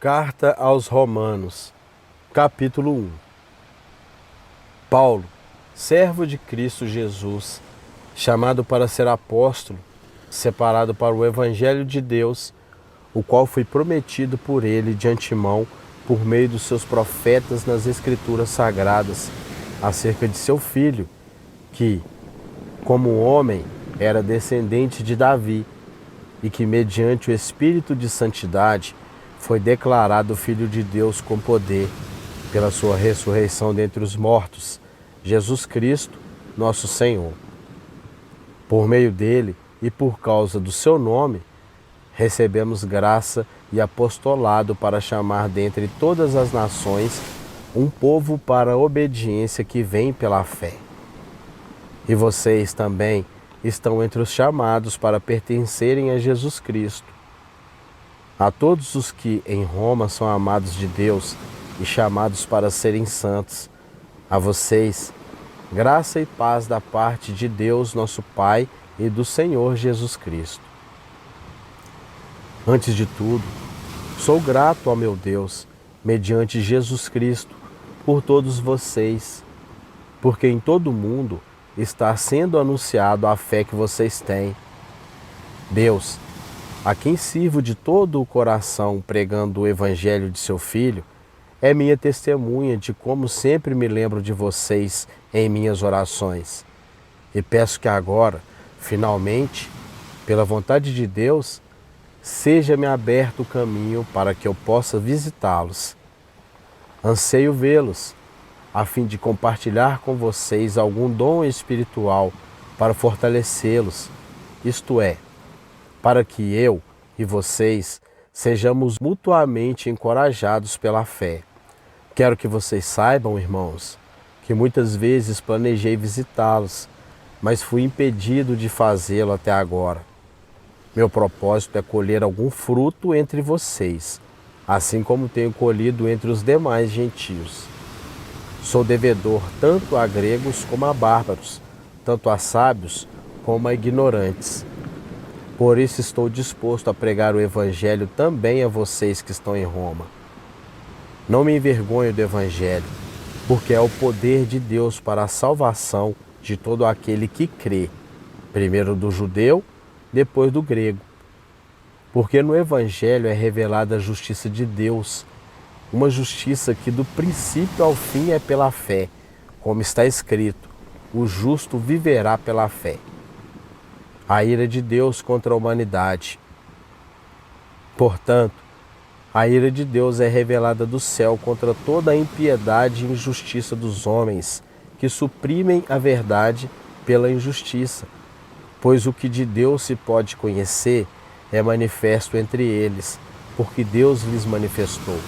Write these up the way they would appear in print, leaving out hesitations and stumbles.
Carta aos Romanos, capítulo 1. Paulo, servo de Cristo Jesus, chamado para ser apóstolo, separado para o Evangelho de Deus, o qual foi prometido por ele de antemão por meio dos seus profetas nas Escrituras Sagradas, acerca de seu filho, que, como homem, era descendente de Davi, e que, mediante o Espírito de Santidade, foi declarado Filho de Deus com poder, pela sua ressurreição dentre os mortos, Jesus Cristo, nosso Senhor. Por meio dele e por causa do seu nome, recebemos graça e apostolado para chamar dentre todas as nações um povo para a obediência que vem pela fé. E vocês também estão entre os chamados para pertencerem a Jesus Cristo. A todos os que em Roma são amados de Deus e chamados para serem santos, a vocês, graça e paz da parte de Deus, nosso Pai, e do Senhor Jesus Cristo. Antes de tudo, sou grato ao meu Deus, mediante Jesus Cristo, por todos vocês, porque em todo o mundo está sendo anunciado a fé que vocês têm. Deus, a quem sirvo de todo o coração pregando o Evangelho de seu Filho, é minha testemunha de como sempre me lembro de vocês em minhas orações. E peço que agora, finalmente, pela vontade de Deus, seja-me aberto o caminho para que eu possa visitá-los. Anseio vê-los, a fim de compartilhar com vocês algum dom espiritual para fortalecê-los, isto é, para que eu e vocês sejamos mutuamente encorajados pela fé. Quero que vocês saibam, irmãos, que muitas vezes planejei visitá-los, mas fui impedido de fazê-lo até agora. Meu propósito é colher algum fruto entre vocês, assim como tenho colhido entre os demais gentios. Sou devedor tanto a gregos como a bárbaros, tanto a sábios como a ignorantes. Por isso estou disposto a pregar o Evangelho também a vocês que estão em Roma. Não me envergonho do Evangelho, porque é o poder de Deus para a salvação de todo aquele que crê, primeiro do judeu, depois do grego. Porque no Evangelho é revelada a justiça de Deus, uma justiça que do princípio ao fim é pela fé, como está escrito, o justo viverá pela fé. A ira de Deus contra a humanidade. Portanto, a ira de Deus é revelada do céu contra toda a impiedade e injustiça dos homens, que suprimem a verdade pela injustiça. Pois o que de Deus se pode conhecer é manifesto entre eles, porque Deus lhes manifestou.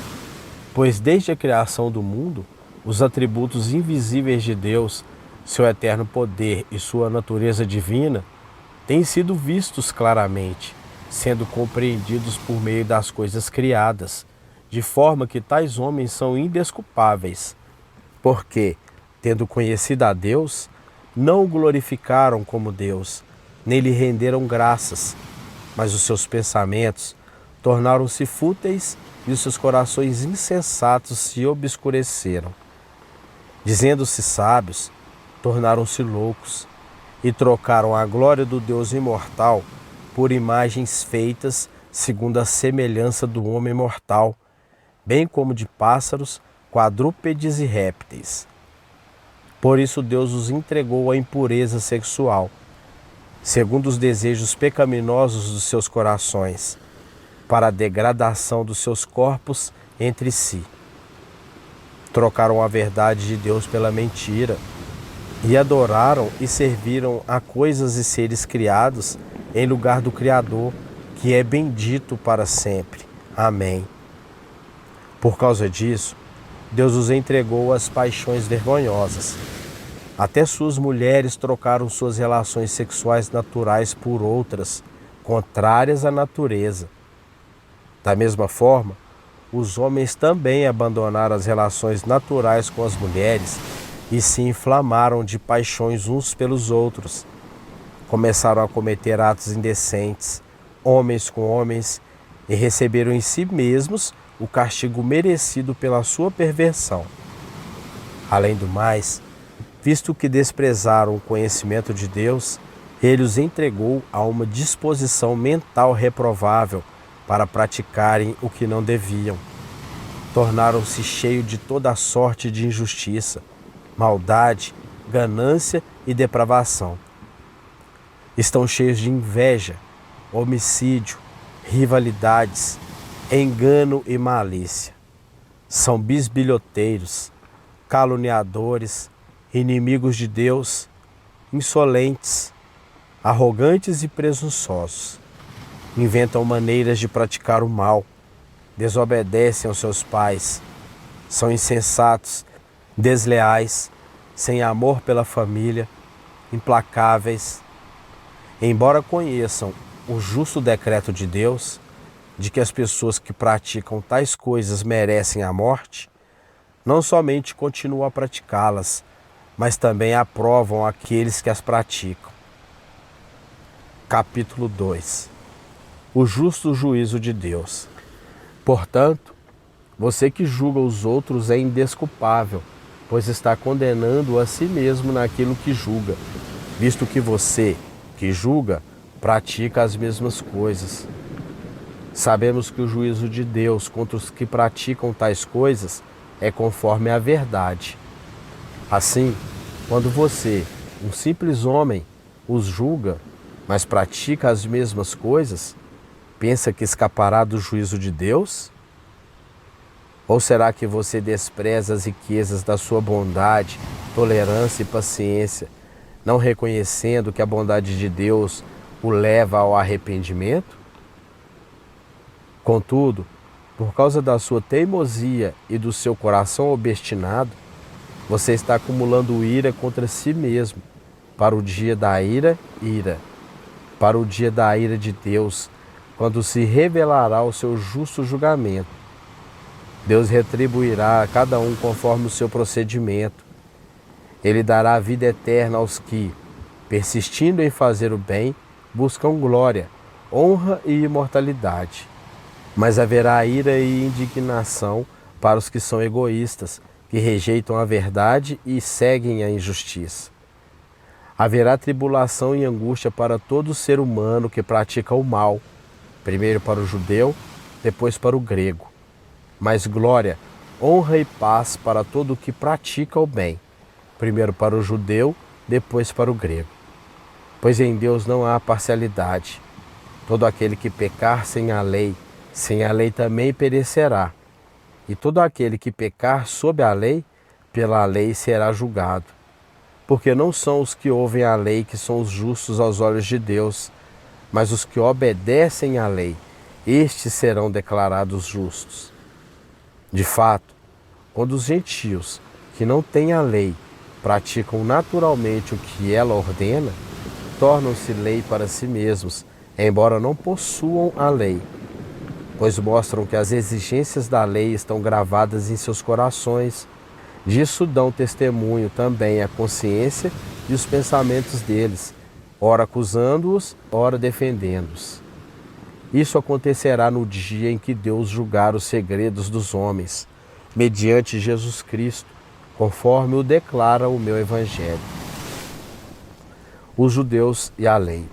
Pois desde a criação do mundo, os atributos invisíveis de Deus, seu eterno poder e sua natureza divina, têm sido vistos claramente, sendo compreendidos por meio das coisas criadas, de forma que tais homens são indesculpáveis, porque, tendo conhecido a Deus, não o glorificaram como Deus, nem lhe renderam graças, mas os seus pensamentos tornaram-se fúteis e os seus corações insensatos se obscureceram. Dizendo-se sábios, tornaram-se loucos, e trocaram a glória do Deus imortal por imagens feitas segundo a semelhança do homem mortal, bem como de pássaros, quadrúpedes e répteis. Por isso Deus os entregou à impureza sexual, segundo os desejos pecaminosos dos seus corações, para a degradação dos seus corpos entre si. Trocaram a verdade de Deus pela mentira, e adoraram e serviram a coisas e seres criados em lugar do Criador, que é bendito para sempre. Amém. Por causa disso, Deus os entregou às paixões vergonhosas. Até suas mulheres trocaram suas relações sexuais naturais por outras, contrárias à natureza. Da mesma forma, os homens também abandonaram as relações naturais com as mulheres e se inflamaram de paixões uns pelos outros. Começaram a cometer atos indecentes, homens com homens, e receberam em si mesmos o castigo merecido pela sua perversão. Além do mais, visto que desprezaram o conhecimento de Deus, ele os entregou a uma disposição mental reprovável para praticarem o que não deviam. Tornaram-se cheios de toda sorte de injustiça, maldade, ganância e depravação. Estão cheios de inveja, homicídio, rivalidades, engano e malícia. São bisbilhoteiros, caluniadores, inimigos de Deus, insolentes, arrogantes e presunçosos. Inventam maneiras de praticar o mal, desobedecem aos seus pais, são insensatos, desleais, sem amor pela família, implacáveis. Embora conheçam o justo decreto de Deus, de que as pessoas que praticam tais coisas merecem a morte, não somente continuam a praticá-las, mas também aprovam aqueles que as praticam. Capítulo 2. O justo juízo de Deus. Portanto, você que julga os outros é indesculpável, pois está condenando a si mesmo naquilo que julga, visto que você, que julga, pratica as mesmas coisas. Sabemos que o juízo de Deus contra os que praticam tais coisas é conforme a verdade. Assim, quando você, um simples homem, os julga, mas pratica as mesmas coisas, pensa que escapará do juízo de Deus? Ou será que você despreza as riquezas da sua bondade, tolerância e paciência, não reconhecendo que a bondade de Deus o leva ao arrependimento? Contudo, por causa da sua teimosia e do seu coração obstinado, você está acumulando ira contra si mesmo, para o dia da ira, para o dia da ira de Deus, quando se revelará o seu justo julgamento. Deus retribuirá a cada um conforme o seu procedimento. Ele dará a vida eterna aos que, persistindo em fazer o bem, buscam glória, honra e imortalidade. Mas haverá ira e indignação para os que são egoístas, que rejeitam a verdade e seguem a injustiça. Haverá tribulação e angústia para todo ser humano que pratica o mal, primeiro para o judeu, depois para o grego. Mas glória, honra e paz para todo o que pratica o bem, primeiro para o judeu, depois para o grego. Pois em Deus não há parcialidade. Todo aquele que pecar sem a lei também perecerá. E todo aquele que pecar sob a lei, pela lei será julgado. Porque não são os que ouvem a lei que são os justos aos olhos de Deus, mas os que obedecem à lei, estes serão declarados justos. De fato, quando os gentios, que não têm a lei, praticam naturalmente o que ela ordena, tornam-se lei para si mesmos, embora não possuam a lei, pois mostram que as exigências da lei estão gravadas em seus corações. Disso dão testemunho também a consciência e os pensamentos deles, ora acusando-os, ora defendendo-os. Isso acontecerá no dia em que Deus julgar os segredos dos homens, mediante Jesus Cristo, conforme o declara o meu Evangelho. Os judeus e a lei.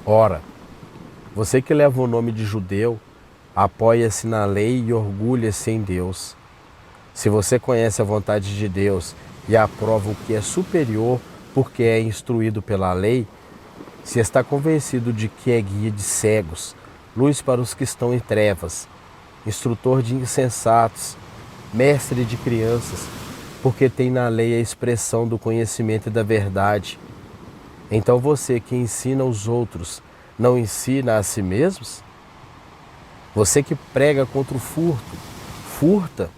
Ora, você que leva o nome de judeu, apoia-se na lei e orgulha-se em Deus. Se você conhece a vontade de Deus e aprova o que é superior porque é instruído pela lei, se está convencido de que é guia de cegos, luz para os que estão em trevas, instrutor de insensatos, mestre de crianças, porque tem na lei a expressão do conhecimento e da verdade. Então você que ensina os outros, não ensina a si mesmos? Você que prega contra o furto, furta?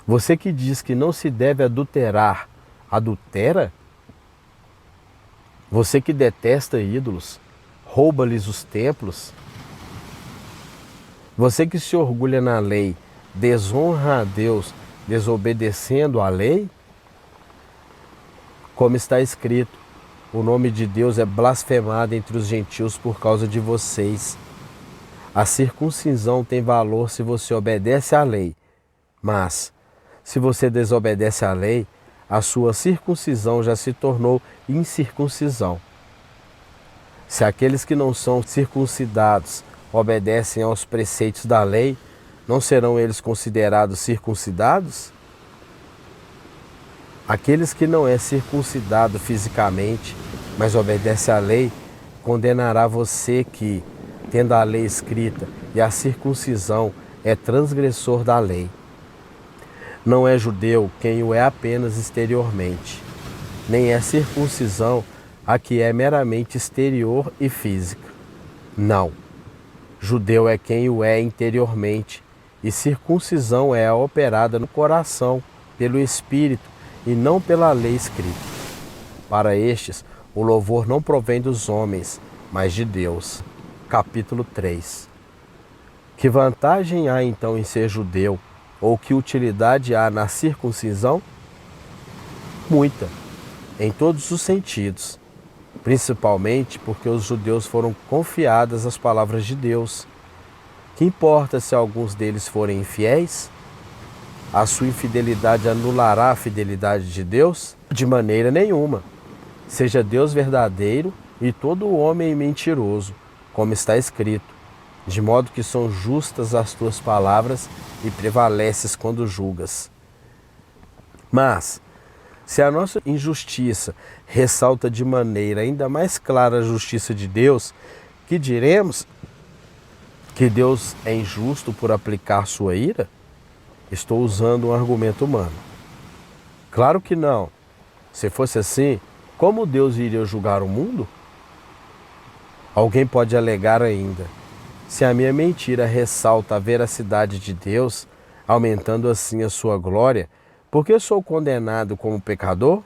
Você que diz que não se deve adulterar, adultera? Você que detesta ídolos, rouba-lhes os templos? Você que se orgulha na lei, desonra a Deus, desobedecendo à lei? Como está escrito, o nome de Deus é blasfemado entre os gentios por causa de vocês. A circuncisão tem valor se você obedece à lei, mas se você desobedece à lei, a sua circuncisão já se tornou incircuncisão. Se aqueles que não são circuncidados obedecem aos preceitos da lei, não serão eles considerados circuncidados? Aqueles que não é circuncidado fisicamente, mas obedece à lei, condenará você que, tendo a lei escrita e a circuncisão, é transgressor da lei. Não é judeu quem o é apenas exteriormente, nem é circuncisão a que é meramente exterior e física. Não. Judeu é quem o é interiormente, e circuncisão é a operada no coração, pelo Espírito, e não pela lei escrita. Para estes, o louvor não provém dos homens, mas de Deus. Capítulo 3. Que vantagem há então em ser judeu, ou que utilidade há na circuncisão? Muita, em todos os sentidos, principalmente porque os judeus foram confiadas as palavras de Deus. Que importa se alguns deles forem infiéis? A sua infidelidade anulará a fidelidade de Deus? De maneira nenhuma. Seja Deus verdadeiro e todo homem mentiroso, como está escrito, de modo que são justas as tuas palavras e prevaleces quando julgas. Mas, se a nossa injustiça ressalta de maneira ainda mais clara a justiça de Deus, que diremos? Que Deus é injusto por aplicar sua ira? Estou usando um argumento humano. Claro que não. Se fosse assim, como Deus iria julgar o mundo? Alguém pode alegar ainda: se a minha mentira ressalta a veracidade de Deus, aumentando assim a sua glória, por que sou condenado como pecador?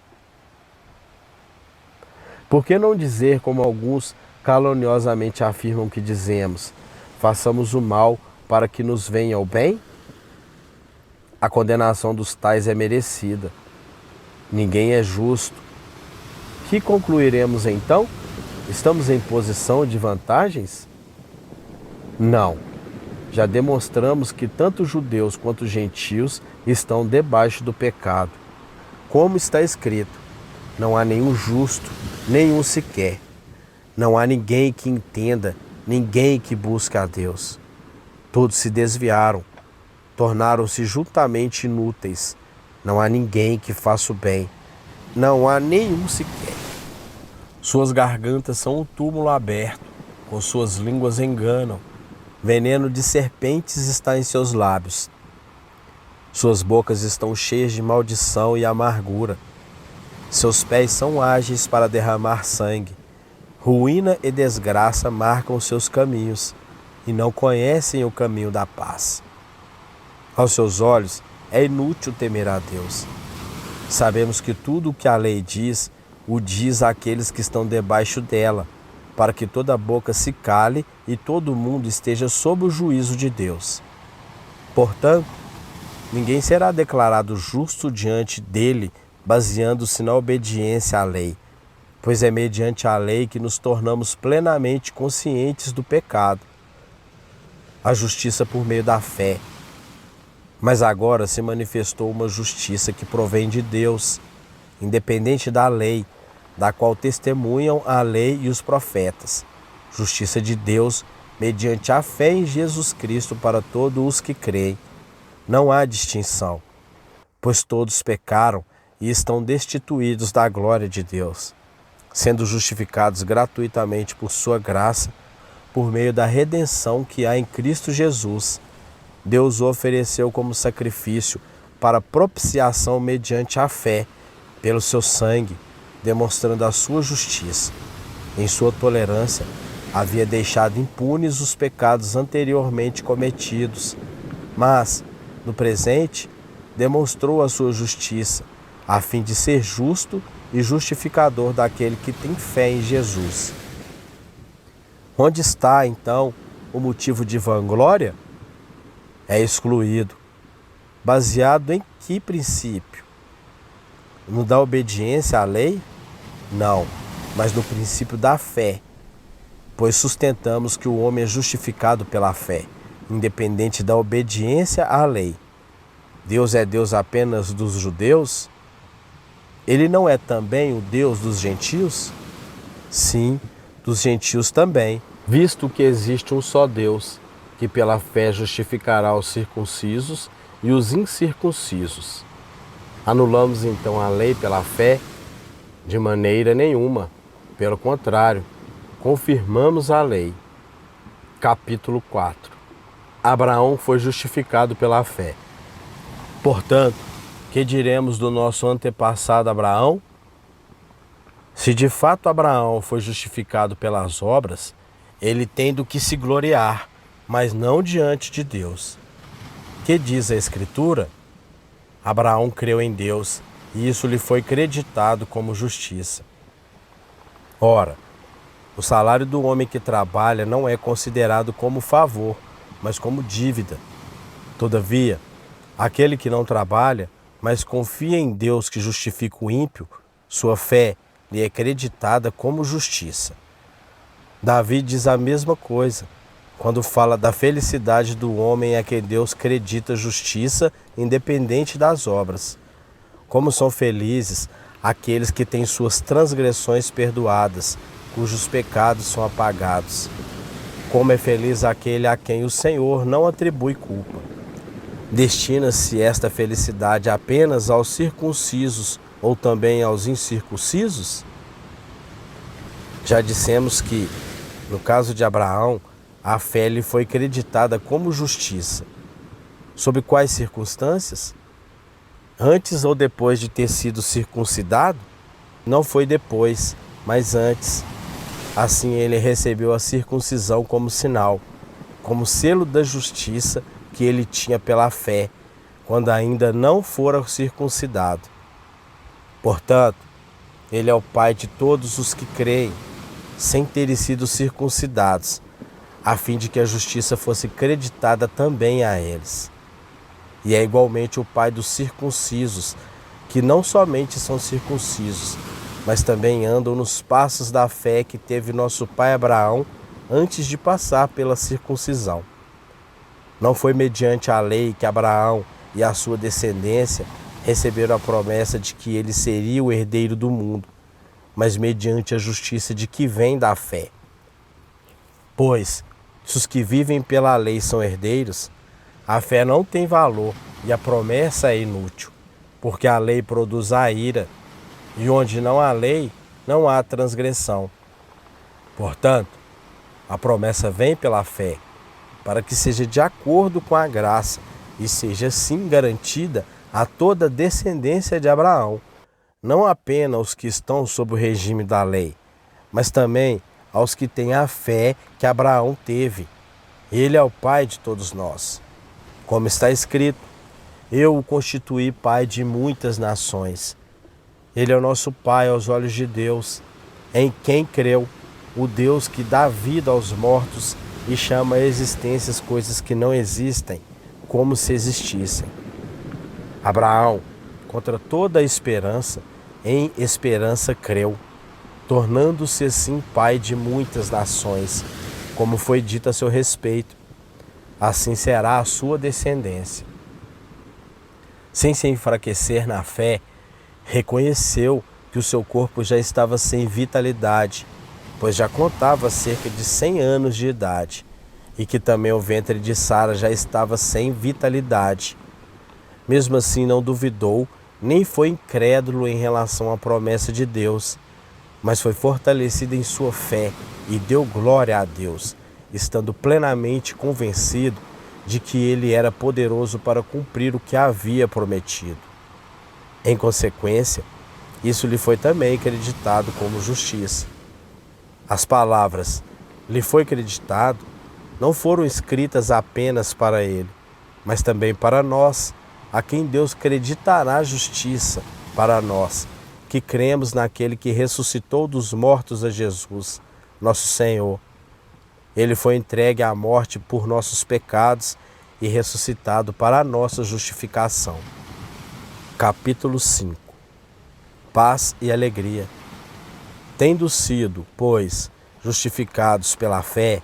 Por que não dizer como alguns caluniosamente afirmam que dizemos: façamos o mal para que nos venha o bem? A condenação dos tais é merecida. Ninguém é justo. Que concluiremos então? Estamos em posição de vantagens? Não. Já demonstramos que tanto judeus quanto gentios estão debaixo do pecado. Como está escrito: não há nenhum justo, nenhum sequer. Não há ninguém que entenda, ninguém que busque a Deus. Todos se desviaram, tornaram-se juntamente inúteis. Não há ninguém que faça o bem. Não há nenhum sequer. Suas gargantas são um túmulo aberto, com suas línguas enganam. Veneno de serpentes está em seus lábios. Suas bocas estão cheias de maldição e amargura. Seus pés são ágeis para derramar sangue. Ruína e desgraça marcam seus caminhos, e não conhecem o caminho da paz. Aos seus olhos é inútil temer a Deus. Sabemos que tudo o que a lei diz, o diz àqueles que estão debaixo dela, para que toda boca se cale e todo mundo esteja sob o juízo de Deus. Portanto, ninguém será declarado justo diante dele, baseando-se na obediência à lei, pois é mediante a lei que nos tornamos plenamente conscientes do pecado. A justiça por meio da fé. Mas agora se manifestou uma justiça que provém de Deus, independente da lei, da qual testemunham a lei e os profetas. Justiça de Deus mediante a fé em Jesus Cristo para todos os que creem. Não há distinção, pois todos pecaram e estão destituídos da glória de Deus, sendo justificados gratuitamente por sua graça, por meio da redenção que há em Cristo Jesus. Deus o ofereceu como sacrifício para propiciação mediante a fé, pelo seu sangue, demonstrando a sua justiça. Em sua tolerância, havia deixado impunes os pecados anteriormente cometidos, mas, no presente, demonstrou a sua justiça, a fim de ser justo e justificador daquele que tem fé em Jesus. Onde está, então, o motivo de vanglória? É excluído. Baseado em que princípio? No da obediência à lei? Não, mas no princípio da fé. pois sustentamos que o homem é justificado pela fé, independente da obediência à lei. Deus é Deus apenas dos judeus? Ele não é também o Deus dos gentios? Sim, dos gentios também, visto que existe um só Deus, que pela fé justificará os circuncisos e os incircuncisos. Anulamos então a lei pela fé? De maneira nenhuma. Pelo contrário, confirmamos a lei. Capítulo 4. Abraão foi justificado pela fé. Portanto, que diremos do nosso antepassado Abraão? Se de fato Abraão foi justificado pelas obras, ele tem do que se gloriar, mas não diante de Deus. Que diz a Escritura? Abraão creu em Deus, e isso lhe foi creditado como justiça. Ora, o salário do homem que trabalha não é considerado como favor, mas como dívida. Todavia, aquele que não trabalha, mas confia em Deus que justifica o ímpio, sua fé lhe é creditada como justiça. Davi diz a mesma coisa, quando fala da felicidade do homem a quem Deus credita justiça independente das obras. Como são felizes aqueles que têm suas transgressões perdoadas, cujos pecados são apagados. Como é feliz aquele a quem o Senhor não atribui culpa. Destina-se esta felicidade apenas aos circuncisos ou também aos incircuncisos? Já dissemos que, no caso de Abraão, a fé lhe foi creditada como justiça. Sob quais circunstâncias? Antes ou depois de ter sido circuncidado? Não foi depois, mas antes. Assim ele recebeu a circuncisão como sinal, como selo da justiça que ele tinha pela fé, quando ainda não fora circuncidado. Portanto, ele é o Pai de todos os que creem, sem terem sido circuncidados, a fim de que a justiça fosse creditada também a eles. E é igualmente o Pai dos circuncisos, que não somente são circuncisos, mas também andam nos passos da fé que teve nosso pai Abraão antes de passar pela circuncisão. Não foi mediante a lei que Abraão e a sua descendência receberam a promessa de que ele seria o herdeiro do mundo, mas mediante a justiça de que vem da fé. Pois, se os que vivem pela lei são herdeiros, a fé não tem valor e a promessa é inútil, porque a lei produz a ira, e onde não há lei, não há transgressão. Portanto, a promessa vem pela fé, para que seja de acordo com a graça e seja assim garantida a toda a descendência de Abraão, não apenas aos que estão sob o regime da lei, mas também aos que têm a fé que Abraão teve. Ele é o Pai de todos nós. Como está escrito, eu o constituí pai de muitas nações. Ele é o nosso Pai aos olhos de Deus, em quem creu, o Deus que dá vida aos mortos e chama à existência as coisas que não existem, como se existissem. Abraão, contra toda a esperança, em esperança creu, tornando-se assim pai de muitas nações, como foi dito a seu respeito. Assim será a sua descendência. Sem se enfraquecer na fé, reconheceu que o seu corpo já estava sem vitalidade, pois já contava cerca de 100 anos de idade, e que também o ventre de Sara já estava sem vitalidade. Mesmo assim não duvidou, nem foi incrédulo em relação à promessa de Deus, mas foi fortalecido em sua fé e deu glória a Deus, estando plenamente convencido de que ele era poderoso para cumprir o que havia prometido. Em consequência, isso lhe foi também creditado como justiça. As palavras "lhe foi creditado" não foram escritas apenas para ele, mas também para nós, a quem Deus creditará justiça, para nós, que cremos naquele que ressuscitou dos mortos a Jesus, nosso Senhor. Ele foi entregue à morte por nossos pecados e ressuscitado para a nossa justificação. Capítulo 5. Paz e alegria. Tendo sido, pois, justificados pela fé,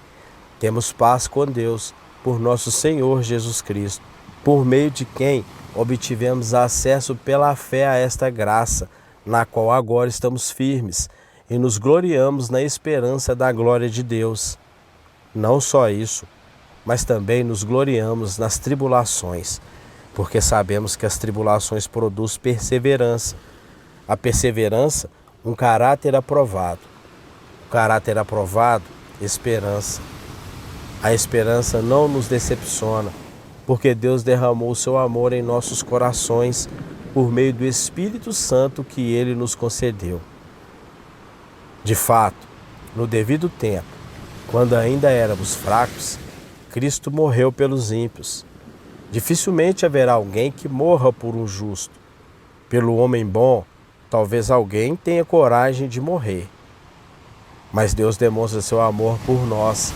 temos paz com Deus por nosso Senhor Jesus Cristo, por meio de quem obtivemos acesso pela fé a esta graça, na qual agora estamos firmes e nos gloriamos na esperança da glória de Deus. Não só isso, mas também nos gloriamos nas tribulações, porque sabemos que as tribulações produzem perseverança. A perseverança, um caráter aprovado. O caráter aprovado, esperança. A esperança não nos decepciona, porque Deus derramou o seu amor em nossos corações por meio do Espírito Santo que Ele nos concedeu. De fato, no devido tempo, quando ainda éramos fracos, Cristo morreu pelos ímpios. Dificilmente haverá alguém que morra por um justo. Pelo homem bom, talvez alguém tenha coragem de morrer. Mas Deus demonstra seu amor por nós.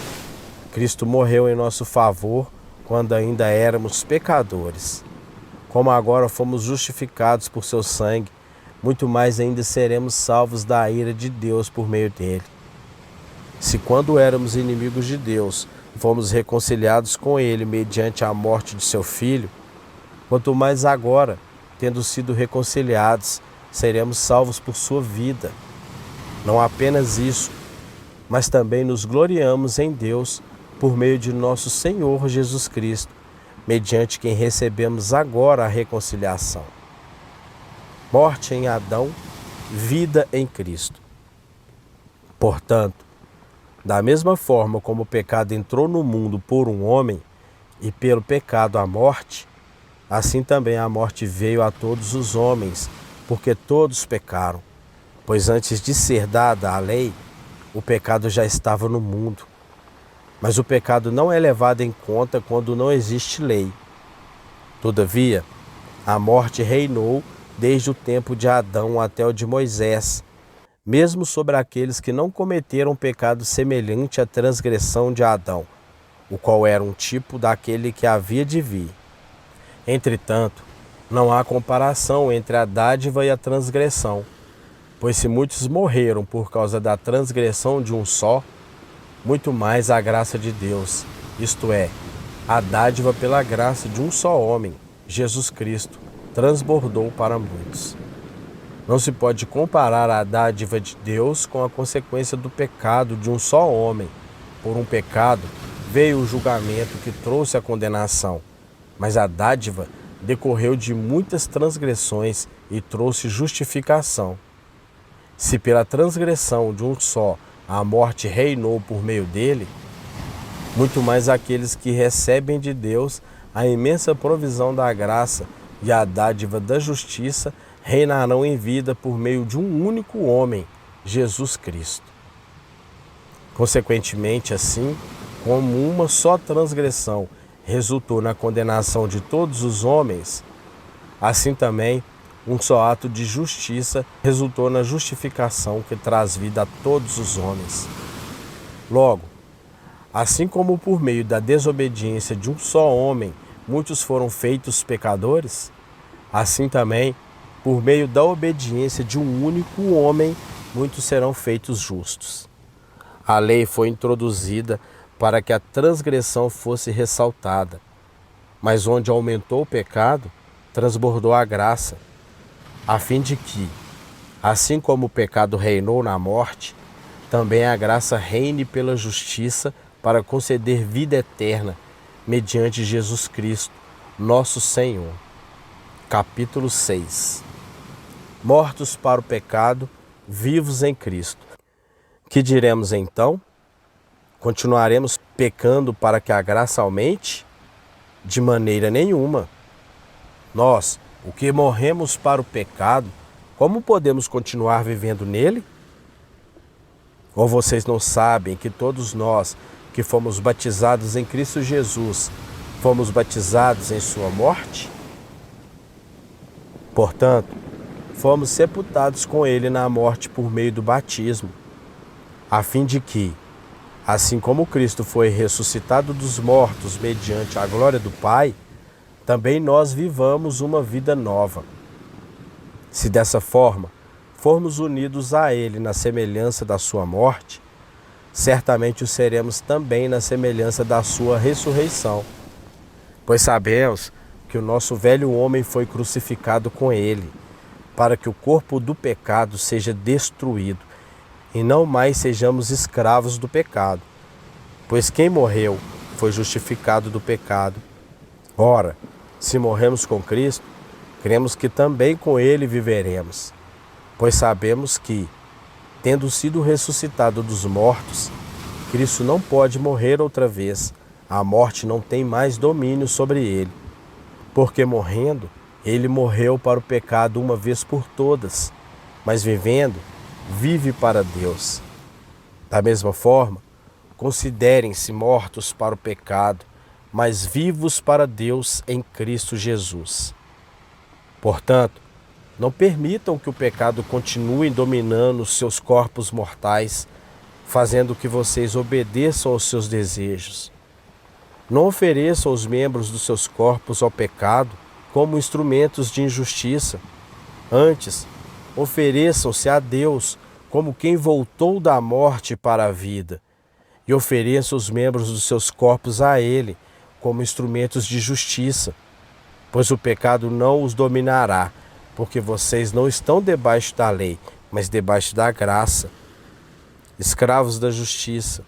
Cristo morreu em nosso favor quando ainda éramos pecadores. Como agora fomos justificados por seu sangue, muito mais ainda seremos salvos da ira de Deus por meio dele. Se quando éramos inimigos de Deus, fomos reconciliados com ele mediante a morte de seu Filho, quanto mais agora, tendo sido reconciliados, seremos salvos por sua vida. Não apenas isso, mas também nos gloriamos em Deus por meio de nosso Senhor Jesus Cristo, mediante quem recebemos agora a reconciliação. Morte em Adão, vida em Cristo. Portanto, da mesma forma como o pecado entrou no mundo por um homem, e pelo pecado a morte, assim também a morte veio a todos os homens, porque todos pecaram. Pois antes de ser dada a lei, o pecado já estava no mundo. Mas o pecado não é levado em conta quando não existe lei. Todavia, a morte reinou desde o tempo de Adão até o de Moisés, mesmo sobre aqueles que não cometeram pecado semelhante à transgressão de Adão, o qual era um tipo daquele que havia de vir. Entretanto, não há comparação entre a dádiva e a transgressão, pois se muitos morreram por causa da transgressão de um só, muito mais a graça de Deus, isto é, a dádiva pela graça de um só homem, Jesus Cristo, transbordou para muitos. Não se pode comparar a dádiva de Deus com a consequência do pecado de um só homem. Por um pecado veio o julgamento que trouxe a condenação, mas a dádiva decorreu de muitas transgressões e trouxe justificação. Se pela transgressão de um só a morte reinou por meio dele, muito mais aqueles que recebem de Deus a imensa provisão da graça e a dádiva da justiça reinarão em vida por meio de um único homem, Jesus Cristo. Consequentemente, assim, como uma só transgressão resultou na condenação de todos os homens, assim também um só ato de justiça resultou na justificação que traz vida a todos os homens. Logo, assim como por meio da desobediência de um só homem muitos foram feitos pecadores, assim também, por meio da obediência de um único homem, muitos serão feitos justos. A lei foi introduzida para que a transgressão fosse ressaltada, mas onde aumentou o pecado, transbordou a graça, a fim de que, assim como o pecado reinou na morte, também a graça reine pela justiça para conceder vida eterna, mediante Jesus Cristo, nosso Senhor. Capítulo 6. Mortos para o pecado, vivos em Cristo. Que diremos então? Continuaremos pecando para que a graça aumente? De maneira nenhuma. Nós, o que morremos para o pecado, como podemos continuar vivendo nele? Ou vocês não sabem que todos nós que fomos batizados em Cristo Jesus, fomos batizados em sua morte? Portanto, fomos sepultados com ele na morte por meio do batismo, a fim de que, assim como Cristo foi ressuscitado dos mortos mediante a glória do Pai, também nós vivamos uma vida nova. Se dessa forma formos unidos a ele na semelhança da sua morte, certamente o seremos também na semelhança da sua ressurreição. Pois sabemos que o nosso velho homem foi crucificado com ele, para que o corpo do pecado seja destruído, e não mais sejamos escravos do pecado. Pois quem morreu foi justificado do pecado. Ora, se morremos com Cristo, cremos que também com ele viveremos. Pois sabemos que, tendo sido ressuscitado dos mortos, Cristo não pode morrer outra vez. A morte não tem mais domínio sobre ele. Porque morrendo, ele morreu para o pecado uma vez por todas, mas vivendo, vive para Deus. Da mesma forma, considerem-se mortos para o pecado, mas vivos para Deus em Cristo Jesus. Portanto, não permitam que o pecado continue dominando os seus corpos mortais, fazendo que vocês obedeçam aos seus desejos. Não ofereçam os membros dos seus corpos ao pecado como instrumentos de injustiça. Antes, ofereçam-se a Deus como quem voltou da morte para a vida, e ofereçam os membros dos seus corpos a Ele como instrumentos de justiça, pois o pecado não os dominará, porque vocês não estão debaixo da lei, mas debaixo da graça, escravos da justiça.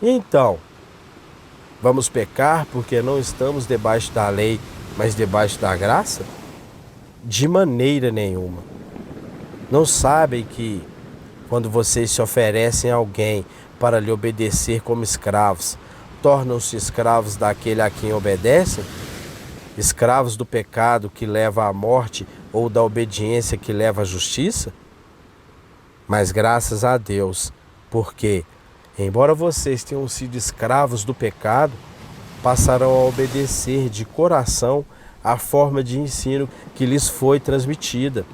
E então, vamos pecar porque não estamos debaixo da lei, mas debaixo da graça? De maneira nenhuma. Não sabem que, quando vocês se oferecem a alguém para lhe obedecer como escravos, tornam-se escravos daquele a quem obedecem? Escravos do pecado que leva à morte ou da obediência que leva à justiça? Mas graças a Deus, porque, embora vocês tenham sido escravos do pecado, passarão a obedecer de coração a forma de ensino que lhes foi transmitida.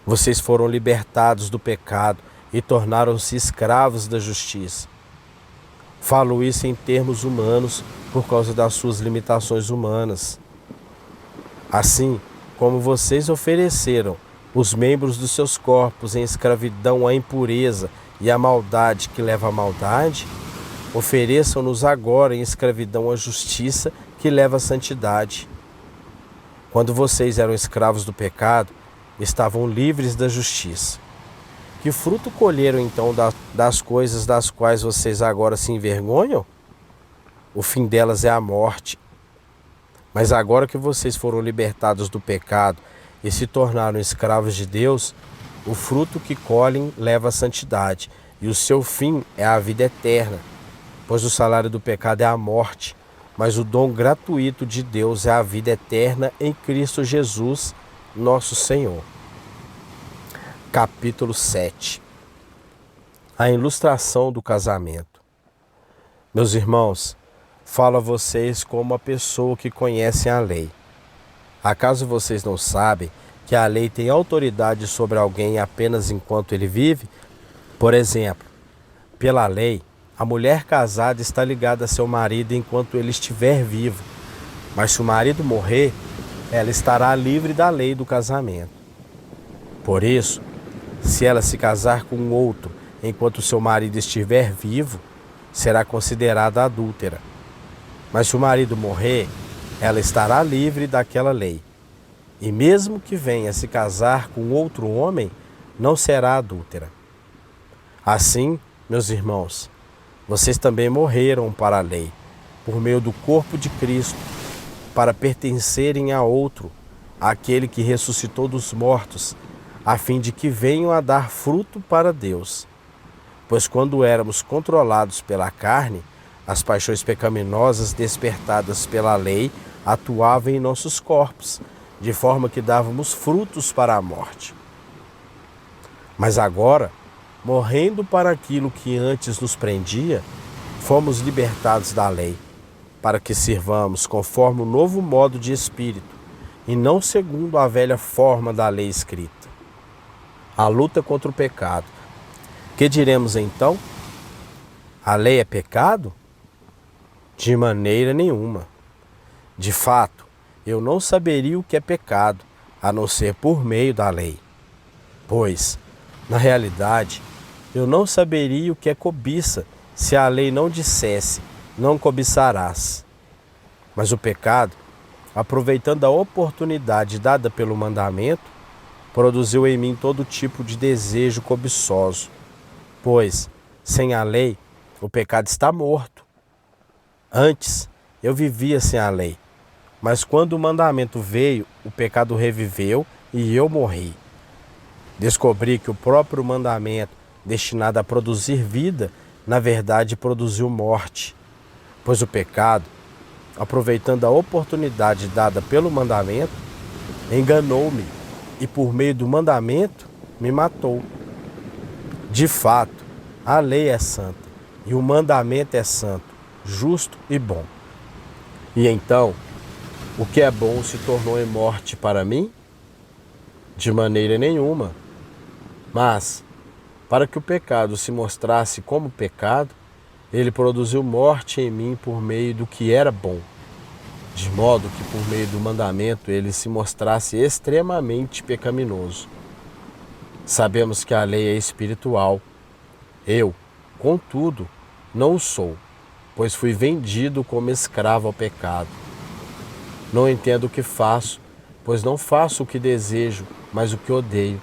Vocês foram libertados do pecado e tornaram-se escravos da justiça. Falo isso em termos humanos por causa das suas limitações humanas. Assim como vocês ofereceram os membros dos seus corpos em escravidão à impureza e à maldade que leva à maldade, ofereçam-nos agora em escravidão à justiça que leva à santidade. Quando vocês eram escravos do pecado, estavam livres da justiça. Que fruto colheram então das coisas das quais vocês agora se envergonham? O fim delas é a morte. Mas agora que vocês foram libertados do pecado e se tornaram escravos de Deus, o fruto que colhem leva à santidade, e o seu fim é a vida eterna. Pois o salário do pecado é a morte, mas o dom gratuito de Deus é a vida eterna em Cristo Jesus, nosso Senhor. Capítulo 7. A ilustração do casamento. Meus irmãos, falo a vocês como uma pessoa que conhece a lei. Acaso vocês não sabem que a lei tem autoridade sobre alguém apenas enquanto ele vive? Por exemplo, pela lei, a mulher casada está ligada a seu marido enquanto ele estiver vivo. Mas se o marido morrer, ela estará livre da lei do casamento. Por isso, se ela se casar com outro enquanto seu marido estiver vivo, será considerada adúltera. Mas se o marido morrer, ela estará livre daquela lei. E mesmo que venha se casar com outro homem, não será adúltera. Assim, meus irmãos, vocês também morreram para a lei, por meio do corpo de Cristo, para pertencerem a outro, àquele que ressuscitou dos mortos, a fim de que venham a dar fruto para Deus. Pois quando éramos controlados pela carne, as paixões pecaminosas despertadas pela lei atuavam em nossos corpos, de forma que dávamos frutos para a morte. Mas agora, morrendo para aquilo que antes nos prendia, fomos libertados da lei, para que sirvamos conforme o novo modo de espírito, e não segundo a velha forma da lei escrita. A luta contra o pecado. Que diremos então? A lei é pecado? De maneira nenhuma. De fato, eu não saberia o que é pecado, a não ser por meio da lei. Pois, na realidade, eu não saberia o que é cobiça, se a lei não dissesse, não cobiçarás. Mas o pecado, aproveitando a oportunidade dada pelo mandamento, produziu em mim todo tipo de desejo cobiçoso. Pois, sem a lei, o pecado está morto. Antes, eu vivia sem a lei. Mas quando o mandamento veio, o pecado reviveu e eu morri. Descobri que o próprio mandamento, destinado a produzir vida, na verdade produziu morte. Pois o pecado, aproveitando a oportunidade dada pelo mandamento, enganou-me e por meio do mandamento me matou. De fato, a lei é santa e o mandamento é santo, justo e bom. E então, o que é bom se tornou em morte para mim? De maneira nenhuma. Mas, para que o pecado se mostrasse como pecado, ele produziu morte em mim por meio do que era bom, de modo que por meio do mandamento ele se mostrasse extremamente pecaminoso. Sabemos que a lei é espiritual. Eu, contudo, não o sou, pois fui vendido como escravo ao pecado. Não entendo o que faço, pois não faço o que desejo, mas o que odeio.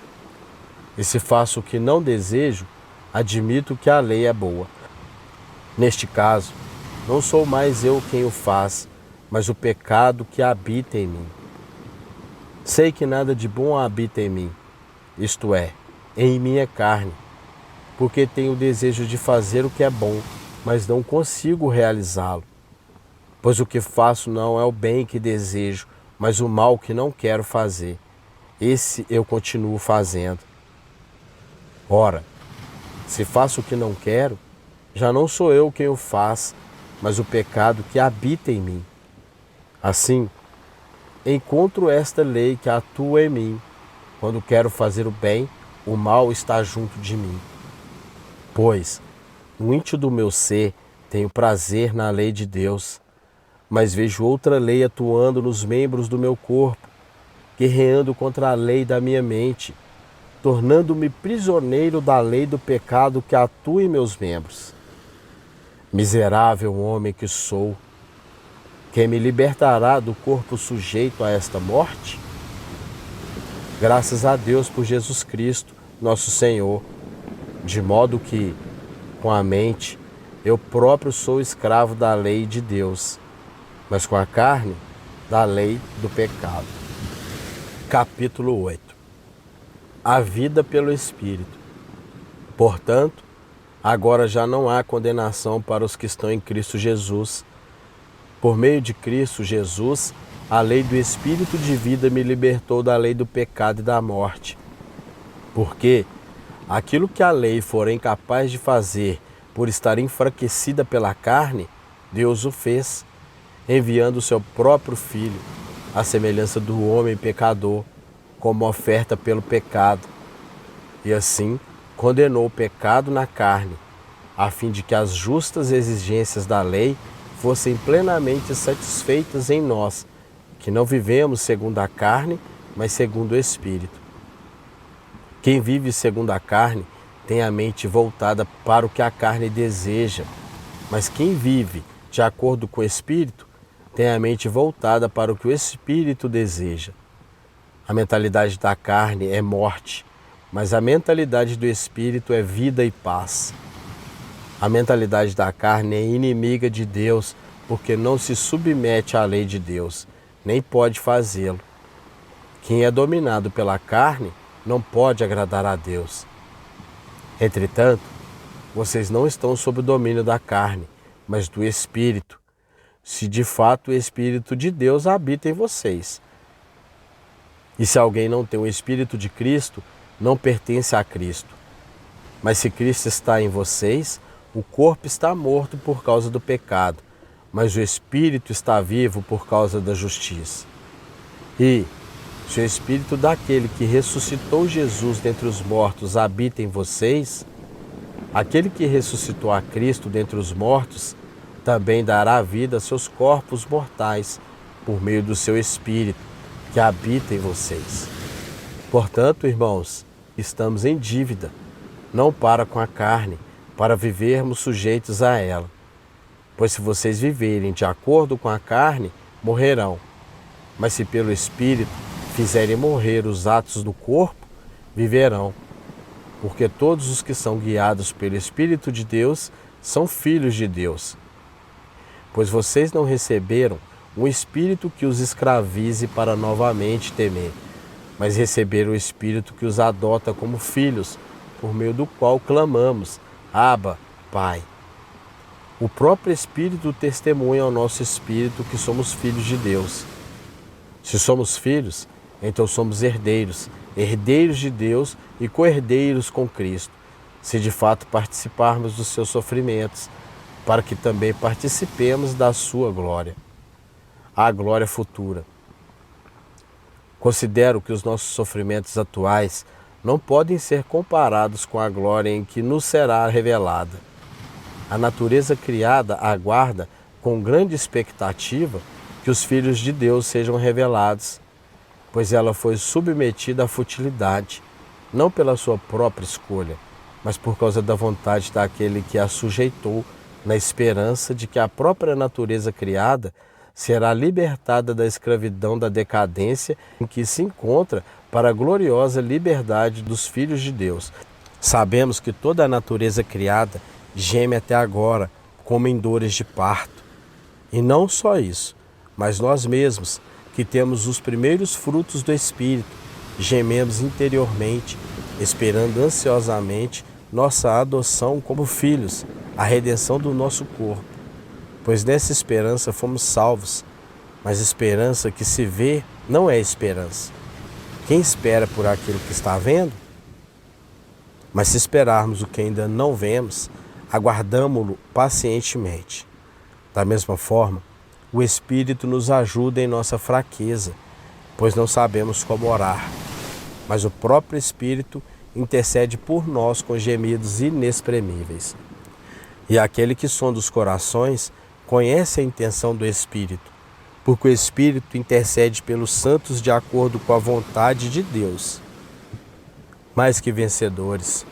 E se faço o que não desejo, admito que a lei é boa. Neste caso, não sou mais eu quem o faz, mas o pecado que habita em mim. Sei que nada de bom habita em mim, isto é, em minha carne, porque tenho o desejo de fazer o que é bom, mas não consigo realizá-lo. Pois o que faço não é o bem que desejo, mas o mal que não quero fazer. Esse eu continuo fazendo. Ora, se faço o que não quero, já não sou eu quem o faz, mas o pecado que habita em mim. Assim, encontro esta lei que atua em mim. Quando quero fazer o bem, o mal está junto de mim. Pois, no íntimo do meu ser, tenho prazer na lei de Deus, mas vejo outra lei atuando nos membros do meu corpo, guerreando contra a lei da minha mente, tornando-me prisioneiro da lei do pecado que atua em meus membros. Miserável homem que sou, quem me libertará do corpo sujeito a esta morte? Graças a Deus por Jesus Cristo, nosso Senhor, de modo que, com a mente, eu próprio sou escravo da lei de Deus, mas com a carne, da lei do pecado. Capítulo 8. A vida pelo Espírito. Portanto, agora já não há condenação para os que estão em Cristo Jesus. Por meio de Cristo Jesus, a lei do Espírito de vida me libertou da lei do pecado e da morte. Porque aquilo que a lei for incapaz de fazer por estar enfraquecida pela carne, Deus o fez, enviando o seu próprio Filho, à semelhança do homem pecador, como oferta pelo pecado. E assim, condenou o pecado na carne, a fim de que as justas exigências da lei fossem plenamente satisfeitas em nós, que não vivemos segundo a carne, mas segundo o Espírito. Quem vive segundo a carne tem a mente voltada para o que a carne deseja, mas quem vive de acordo com o Espírito tem a mente voltada para o que o Espírito deseja. A mentalidade da carne é morte, mas a mentalidade do Espírito é vida e paz. A mentalidade da carne é inimiga de Deus porque não se submete à lei de Deus, nem pode fazê-lo. Quem é dominado pela carne não pode agradar a Deus. Entretanto, vocês não estão sob o domínio da carne, mas do Espírito, se de fato o Espírito de Deus habita em vocês. E se alguém não tem o Espírito de Cristo, não pertence a Cristo. Mas se Cristo está em vocês, o corpo está morto por causa do pecado, mas o Espírito está vivo por causa da justiça. E, se o Espírito daquele que ressuscitou Jesus dentre os mortos habita em vocês, aquele que ressuscitou a Cristo dentre os mortos também dará vida a seus corpos mortais por meio do seu Espírito que habita em vocês. Portanto, irmãos, estamos em dívida, não para com a carne, para vivermos sujeitos a ela. Pois se vocês viverem de acordo com a carne, morrerão. Mas se pelo Espírito fizerem morrer os atos do corpo, viverão. Porque todos os que são guiados pelo Espírito de Deus são filhos de Deus. Pois vocês não receberam um espírito que os escravize para novamente temer, mas receberam o Espírito que os adota como filhos, por meio do qual clamamos: Abba, Pai. O próprio Espírito testemunha ao nosso espírito que somos filhos de Deus. Se somos filhos, então somos herdeiros, herdeiros de Deus e co-herdeiros com Cristo, se de fato participarmos dos seus sofrimentos, para que também participemos da sua glória, a glória futura. Considero que os nossos sofrimentos atuais não podem ser comparados com a glória em que nos será revelada. A natureza criada aguarda com grande expectativa que os filhos de Deus sejam revelados, pois ela foi submetida à futilidade, não pela sua própria escolha, mas por causa da vontade daquele que a sujeitou, na esperança de que a própria natureza criada será libertada da escravidão da decadência em que se encontra para a gloriosa liberdade dos filhos de Deus. Sabemos que toda a natureza criada geme até agora, como em dores de parto. E não só isso, mas nós mesmos, que temos os primeiros frutos do Espírito, gememos interiormente, esperando ansiosamente nossa adoção como filhos, a redenção do nosso corpo. Pois nessa esperança fomos salvos, mas esperança que se vê não é esperança. Quem espera por aquilo que está vendo? Mas se esperarmos o que ainda não vemos, aguardamo-lo pacientemente. Da mesma forma, o Espírito nos ajuda em nossa fraqueza, pois não sabemos como orar, mas o próprio Espírito intercede por nós com gemidos inexprimíveis. E aquele que sonda os corações conhece a intenção do Espírito, porque o Espírito intercede pelos santos de acordo com a vontade de Deus. Mais que vencedores,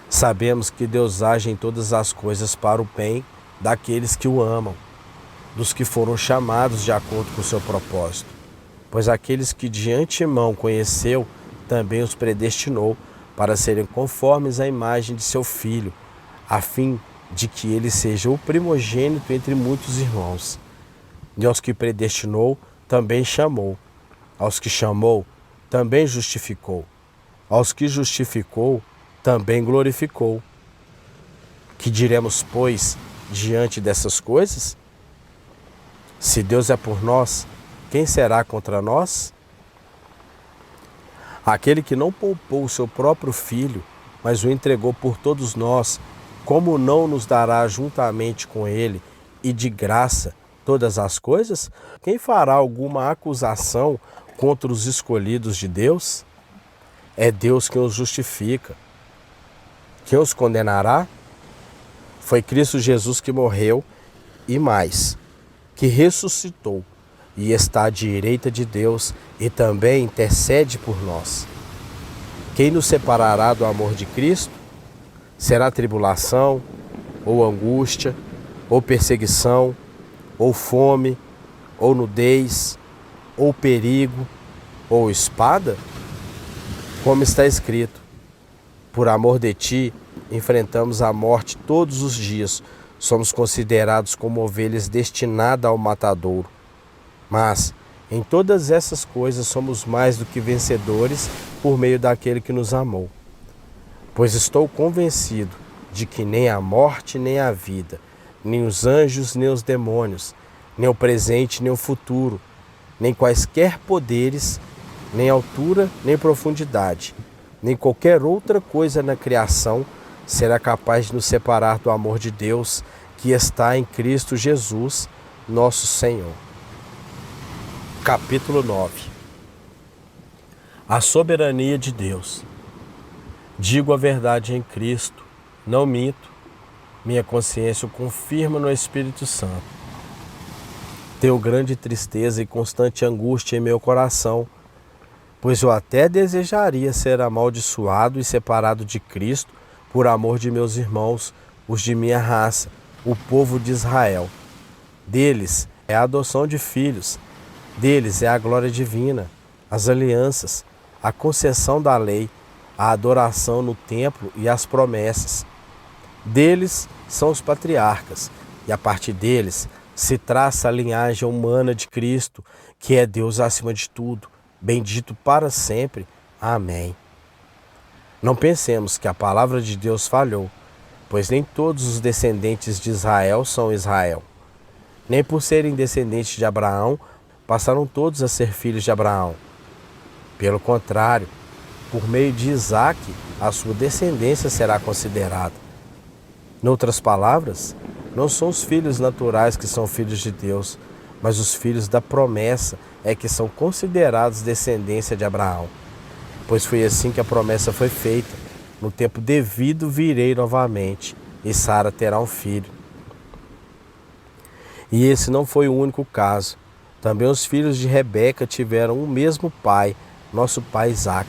sabemos que Deus age em todas as coisas para o bem daqueles que o amam, dos que foram chamados de acordo com o seu propósito. Pois aqueles que de antemão conheceu, também os predestinou para serem conformes à imagem de seu Filho, a fim de que ele seja o primogênito entre muitos irmãos. E aos que predestinou, também chamou. Aos que chamou, também justificou. Aos que justificou, também glorificou. Que diremos, pois, diante dessas coisas? Se Deus é por nós, quem será contra nós? Aquele que não poupou o seu próprio Filho, mas o entregou por todos nós, como não nos dará juntamente com ele e de graça todas as coisas? Quem fará alguma acusação contra os escolhidos de Deus? É Deus quem os justifica. Quem os condenará? Foi Cristo Jesus que morreu e mais, que ressuscitou e está à direita de Deus e também intercede por nós. Quem nos separará do amor de Cristo? Será tribulação, ou angústia, ou perseguição, ou fome, ou nudez, ou perigo, ou espada? Como está escrito: por amor de ti, enfrentamos a morte todos os dias, somos considerados como ovelhas destinadas ao matadouro. Mas, em todas essas coisas, somos mais do que vencedores por meio daquele que nos amou. Pois estou convencido de que nem a morte, nem a vida, nem os anjos, nem os demônios, nem o presente, nem o futuro, nem quaisquer poderes, nem altura, nem profundidade, nem qualquer outra coisa na criação será capaz de nos separar do amor de Deus que está em Cristo Jesus, nosso Senhor. Capítulo 9. A soberania de Deus. Digo a verdade em Cristo, não minto, minha consciência o confirma no Espírito Santo. Tenho grande tristeza e constante angústia em meu coração, pois eu até desejaria ser amaldiçoado e separado de Cristo por amor de meus irmãos, os de minha raça, o povo de Israel. Deles é a adoção de filhos, deles é a glória divina, as alianças, a concessão da lei, a adoração no templo e as promessas. Deles são os patriarcas, e a partir deles se traça a linhagem humana de Cristo, que é Deus acima de tudo, bendito para sempre. Amém. Não pensemos que a palavra de Deus falhou, pois nem todos os descendentes de Israel são Israel. Nem por serem descendentes de Abraão, passaram todos a ser filhos de Abraão. Pelo contrário, por meio de Isaque, a sua descendência será considerada. Noutras palavras, não são os filhos naturais que são filhos de Deus, mas os filhos da promessa é que são considerados descendência de Abraão. Pois foi assim que a promessa foi feita: no tempo devido virei novamente, e Sara terá um filho. E esse não foi o único caso. Também os filhos de Rebeca tiveram o mesmo pai, nosso pai Isaque.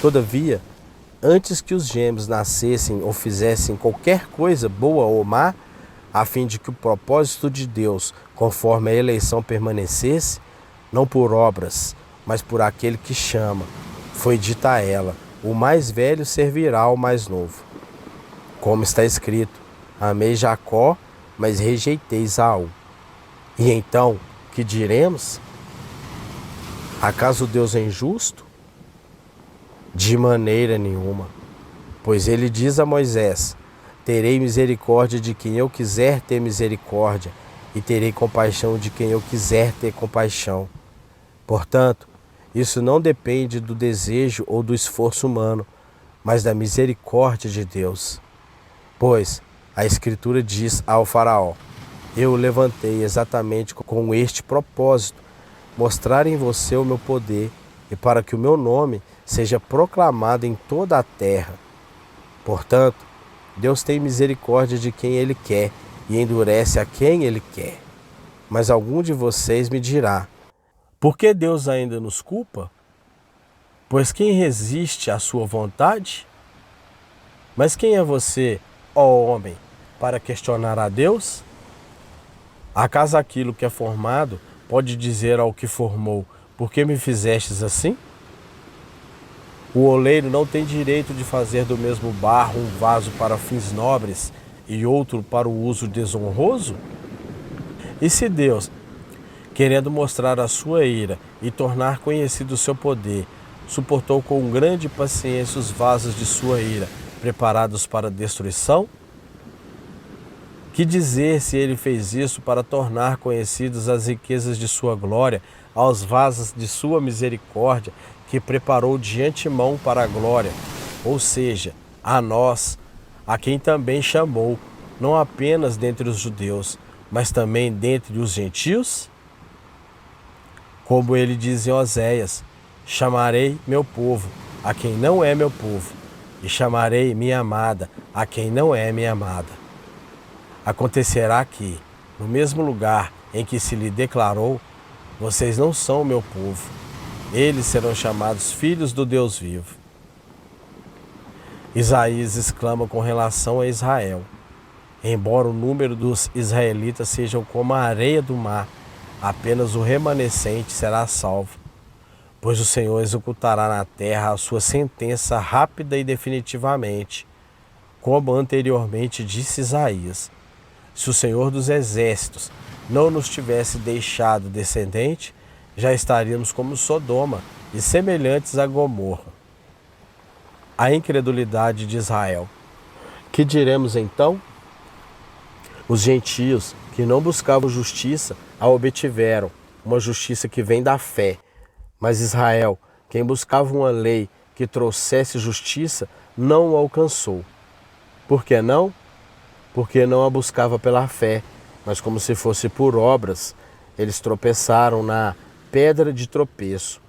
Todavia, antes que os gêmeos nascessem ou fizessem qualquer coisa boa ou má, a fim de que o propósito de Deus, conforme a eleição, permanecesse, não por obras, mas por aquele que chama, foi dita a ela: o mais velho servirá ao mais novo. Como está escrito: amei Jacó, mas rejeitei Esaú. E então, que diremos? Acaso Deus é injusto? De maneira nenhuma. Pois ele diz a Moisés: terei misericórdia de quem eu quiser ter misericórdia, e terei compaixão de quem eu quiser ter compaixão. Portanto, isso não depende do desejo ou do esforço humano, mas da misericórdia de Deus. Pois a Escritura diz ao faraó: eu o levantei exatamente com este propósito, mostrar em você o meu poder, e para que o meu nome seja proclamado em toda a terra. Portanto, Deus tem misericórdia de quem Ele quer e endurece a quem Ele quer. Mas algum de vocês me dirá: por que Deus ainda nos culpa? Pois quem resiste à sua vontade? Mas quem é você, ó homem, para questionar a Deus? Acaso aquilo que é formado pode dizer ao que formou: por que me fizestes assim? O oleiro não tem direito de fazer do mesmo barro um vaso para fins nobres e outro para o uso desonroso? E se Deus, querendo mostrar a sua ira e tornar conhecido o seu poder, suportou com grande paciência os vasos de sua ira, preparados para a destruição? Que dizer se ele fez isso para tornar conhecidas as riquezas de sua glória aos vasos de sua misericórdia, que preparou de antemão para a glória, ou seja, a nós, a quem também chamou, não apenas dentre os judeus, mas também dentre os gentios? Como ele diz em Oséias: chamarei meu povo, a quem não é meu povo, e chamarei minha amada, a quem não é minha amada. Acontecerá que, no mesmo lugar em que se lhe declarou: vocês não são meu povo, eles serão chamados filhos do Deus vivo. Isaías exclama com relação a Israel: embora o número dos israelitas sejam como a areia do mar, apenas o remanescente será salvo. Pois o Senhor executará na terra a sua sentença rápida e definitivamente, como anteriormente disse Isaías: se o Senhor dos Exércitos não nos tivesse deixado descendente, já estaríamos como Sodoma e semelhantes a Gomorra. A incredulidade de Israel. Que diremos então? Os gentios que não buscavam justiça a obtiveram, uma justiça que vem da fé. Mas Israel, quem buscava uma lei que trouxesse justiça, não o alcançou. Por que não? Porque não a buscava pela fé, mas como se fosse por obras. Eles tropeçaram na pedra de tropeço.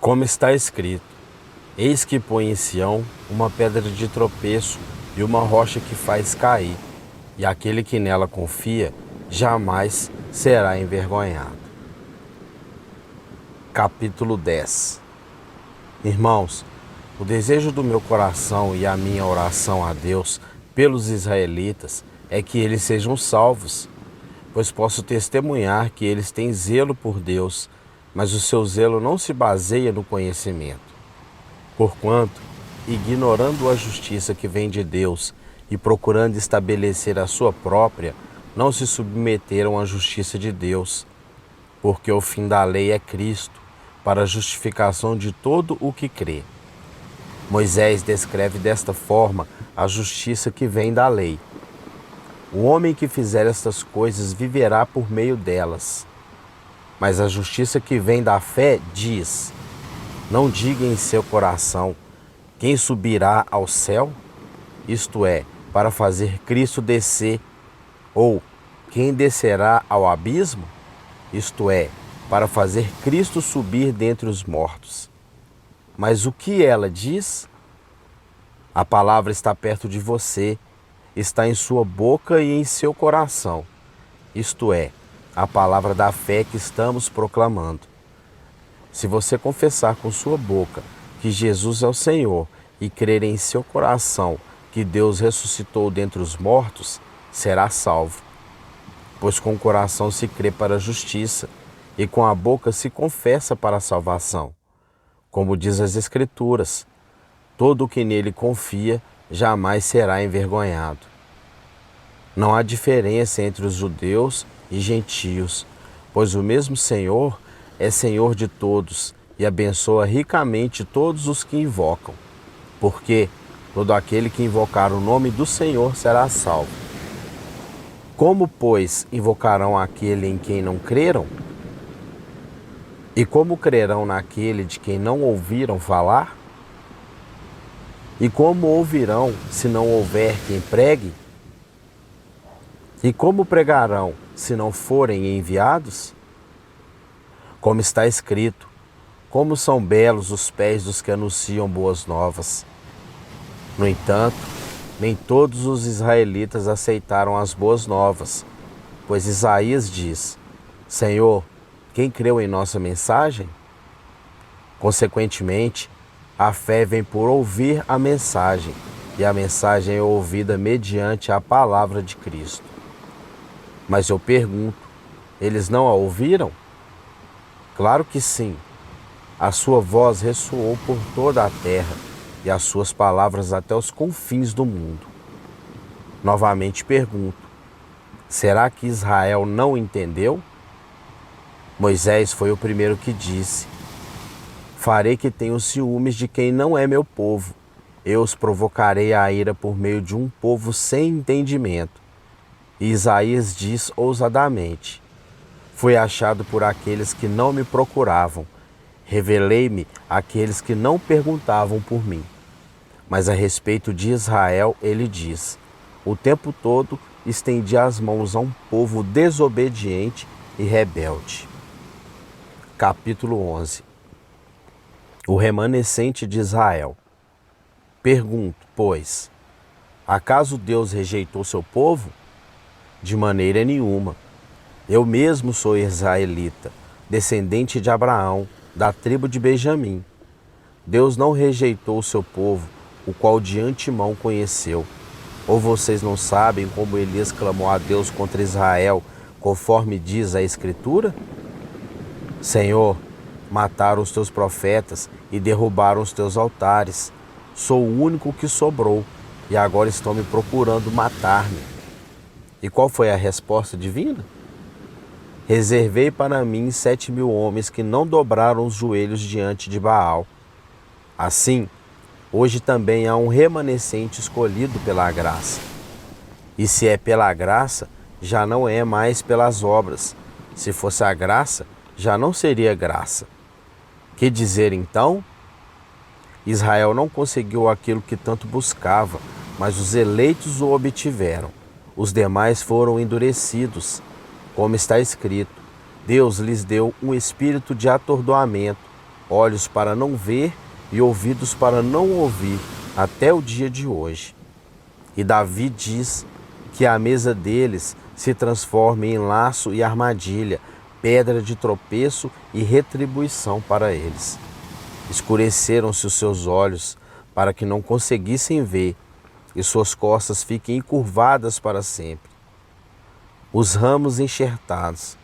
Como está escrito: eis que põe em Sião uma pedra de tropeço e uma rocha que faz cair, e aquele que nela confia jamais será envergonhado. Capítulo 10. Irmãos, o desejo do meu coração e a minha oração a Deus pelos israelitas é que eles sejam salvos, pois posso testemunhar que eles têm zelo por Deus, mas o seu zelo não se baseia no conhecimento. Porquanto, ignorando a justiça que vem de Deus e procurando estabelecer a sua própria, não se submeteram à justiça de Deus, porque o fim da lei é Cristo, para a justificação de todo o que crê. Moisés descreve desta forma a justiça que vem da lei. O homem que fizer estas coisas viverá por meio delas. Mas a justiça que vem da fé diz: não diga em seu coração, quem subirá ao céu? Isto é, para fazer Cristo descer, ou quem descerá ao abismo? Isto é, para fazer Cristo subir dentre os mortos. Mas o que ela diz? A palavra está perto de você, está em sua boca e em seu coração. Isto é, a palavra da fé que estamos proclamando. Se você confessar com sua boca que Jesus é o Senhor e crer em seu coração que Deus ressuscitou dentre os mortos, será salvo. Pois com o coração se crê para a justiça e com a boca se confessa para a salvação. Como diz as Escrituras, todo o que nele confia jamais será envergonhado. Não há diferença entre os judeus e gentios, pois o mesmo Senhor é Senhor de todos e abençoa ricamente todos os que invocam. Porque todo aquele que invocar o nome do Senhor será salvo. Como, pois, invocarão aquele em quem não creram? E como crerão naquele de quem não ouviram falar? E como ouvirão se não houver quem pregue? E como pregarão se não forem enviados? Como está escrito, como são belos os pés dos que anunciam boas novas. No entanto, nem todos os israelitas aceitaram as boas novas, pois Isaías diz: Senhor, quem creu em nossa mensagem? Consequentemente, a fé vem por ouvir a mensagem, e a mensagem é ouvida mediante a palavra de Cristo. Mas eu pergunto, eles não a ouviram? Claro que sim. A sua voz ressoou por toda a terra, e as suas palavras até os confins do mundo. Novamente pergunto, será que Israel não entendeu? Moisés foi o primeiro que disse: farei que tenham ciúmes de quem não é meu povo. Eu os provocarei à ira por meio de um povo sem entendimento. E Isaías diz ousadamente: fui achado por aqueles que não me procuravam. Revelei-me àqueles que não perguntavam por mim. Mas a respeito de Israel, ele diz: o tempo todo estendi as mãos a um povo desobediente e rebelde. Capítulo 11. O remanescente de Israel. Pergunto, pois, acaso Deus rejeitou seu povo? De maneira nenhuma. Eu mesmo sou israelita, descendente de Abraão, da tribo de Benjamim. Deus não rejeitou o seu povo, o qual de antemão conheceu. Ou vocês não sabem como Elias clamou a Deus contra Israel, conforme diz a Escritura? Senhor, mataram os teus profetas e derrubaram os teus altares. Sou o único que sobrou e agora estão me procurando matar-me. E qual foi a resposta divina? Reservei para mim 7.000 homens que não dobraram os joelhos diante de Baal. Assim, hoje também há um remanescente escolhido pela graça. E se é pela graça, já não é mais pelas obras. Se fosse a graça, já não seria graça. Que dizer então? Israel não conseguiu aquilo que tanto buscava, mas os eleitos o obtiveram. Os demais foram endurecidos. Como está escrito, Deus lhes deu um espírito de atordoamento, olhos para não ver e ouvidos para não ouvir, até o dia de hoje. E Davi diz que a mesa deles se transforme em laço e armadilha, pedra de tropeço e retribuição para eles. Escureceram-se os seus olhos para que não conseguissem ver, e suas costas fiquem encurvadas para sempre. Os ramos enxertados.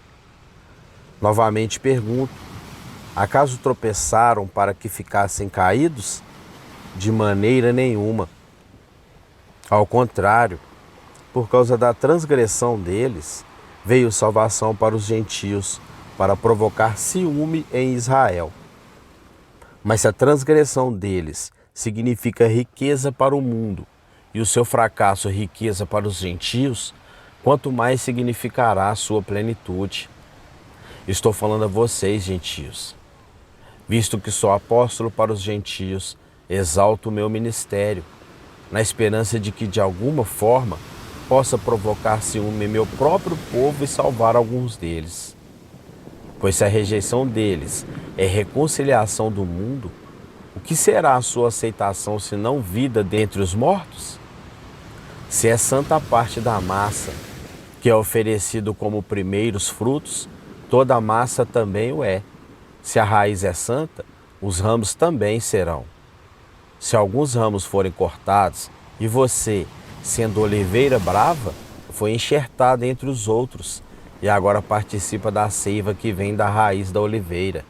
Novamente pergunto: acaso tropeçaram para que ficassem caídos? De maneira nenhuma. Ao contrário, por causa da transgressão deles, veio salvação para os gentios, para provocar ciúme em Israel. Mas se a transgressão deles significa riqueza para o mundo, e o seu fracasso riqueza para os gentios, quanto mais significará a sua plenitude. Estou falando a vocês, gentios. Visto que sou apóstolo para os gentios, exalto o meu ministério, na esperança de que de alguma forma possa provocar ciúme em meu próprio povo e salvar alguns deles. Pois se a rejeição deles é reconciliação do mundo, o que será a sua aceitação se não vida dentre os mortos? Se é santa a parte da massa, que é oferecido como primeiros frutos, toda a massa também o é. Se a raiz é santa, os ramos também serão. Se alguns ramos forem cortados, e você, sendo oliveira brava, foi enxertada entre os outros, e agora participa da seiva que vem da raiz da oliveira.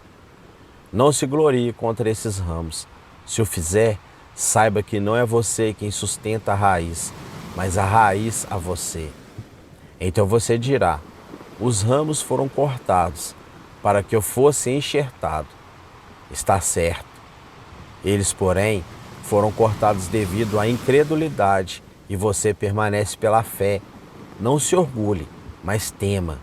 Não se glorie contra esses ramos. Se o fizer, saiba que não é você quem sustenta a raiz, mas a raiz a você. Então você dirá: os ramos foram cortados para que eu fosse enxertado. Está certo. Eles, porém, foram cortados devido à incredulidade, e você permanece pela fé. Não se orgulhe, mas tema.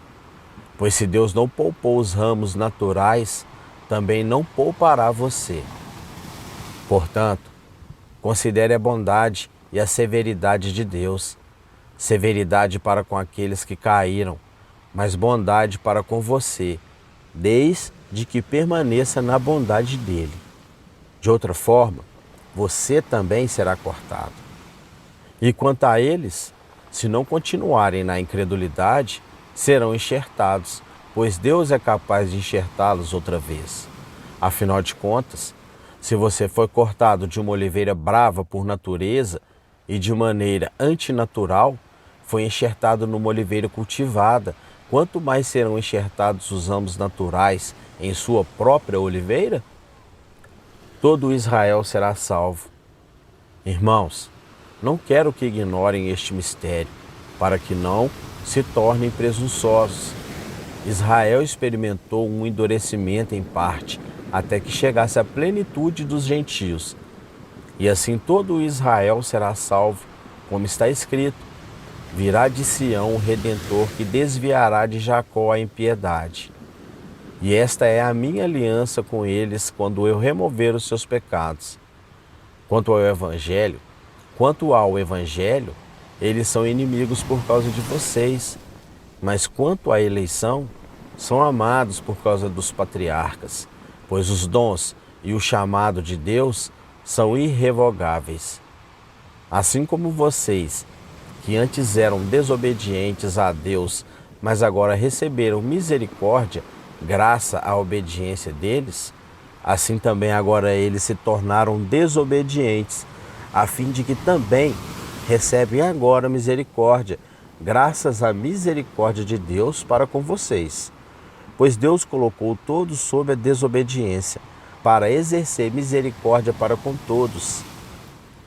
Pois se Deus não poupou os ramos naturais, também não poupará você. Portanto, considere a bondade e a severidade de Deus. Severidade para com aqueles que caíram, mas bondade para com você, desde que permaneça na bondade dele. De outra forma, você também será cortado. E quanto a eles, se não continuarem na incredulidade, serão enxertados, pois Deus é capaz de enxertá-los outra vez. Afinal de contas, se você foi cortado de uma oliveira brava por natureza e de maneira antinatural, foi enxertado numa oliveira cultivada, quanto mais serão enxertados os ramos naturais em sua própria oliveira? Todo Israel será salvo. Irmãos, não quero que ignorem este mistério, para que não se tornem presunçosos. Israel experimentou um endurecimento em parte, até que chegasse a plenitude dos gentios. E assim todo Israel será salvo, como está escrito: virá de Sião o Redentor que desviará de Jacó a impiedade. E esta é a minha aliança com eles quando eu remover os seus pecados. Quanto ao Evangelho, eles são inimigos por causa de vocês. Mas quanto à eleição, são amados por causa dos patriarcas, pois os dons e o chamado de Deus são irrevogáveis. Assim como vocês, que antes eram desobedientes a Deus, mas agora receberam misericórdia, graça à obediência deles, assim também agora eles se tornaram desobedientes, a fim de que também recebem agora misericórdia, graças à misericórdia de Deus para com vocês. Pois Deus colocou todos sob a desobediência, para exercer misericórdia para com todos.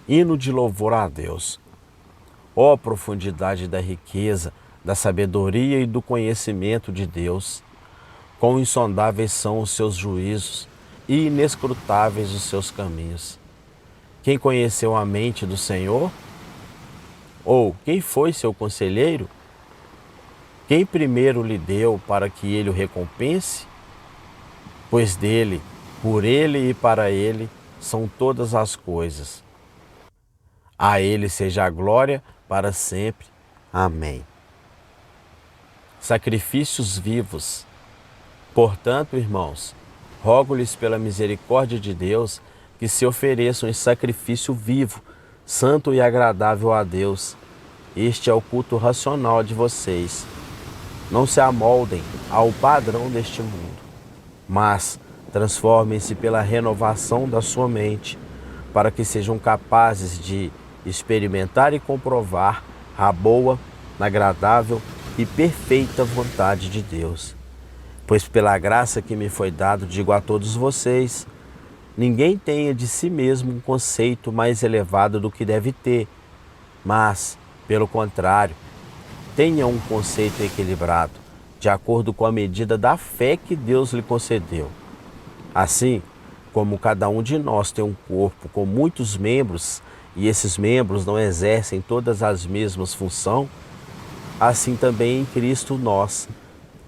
Hino de louvor a Deus. Ó profundidade da riqueza, da sabedoria e do conhecimento de Deus! Quão insondáveis são os seus juízos e inescrutáveis os seus caminhos. Quem conheceu a mente do Senhor? Ou quem foi seu conselheiro? Quem primeiro lhe deu para que ele o recompense? Pois dele, por ele e para ele são todas as coisas. A ele seja a glória para sempre. Amém. Sacrifícios vivos. Portanto, irmãos, rogo-lhes pela misericórdia de Deus que se ofereçam em sacrifício vivo, santo e agradável a Deus. Este é o culto racional de vocês. Não se amoldem ao padrão deste mundo, mas transformem-se pela renovação da sua mente, para que sejam capazes de experimentar e comprovar a boa, agradável e perfeita vontade de Deus. Pois pela graça que me foi dado, digo a todos vocês, ninguém tenha de si mesmo um conceito mais elevado do que deve ter, mas, pelo contrário, tenha um conceito equilibrado, de acordo com a medida da fé que Deus lhe concedeu. Assim, como cada um de nós tem um corpo com muitos membros, e esses membros não exercem todas as mesmas funções, assim também em Cristo nós,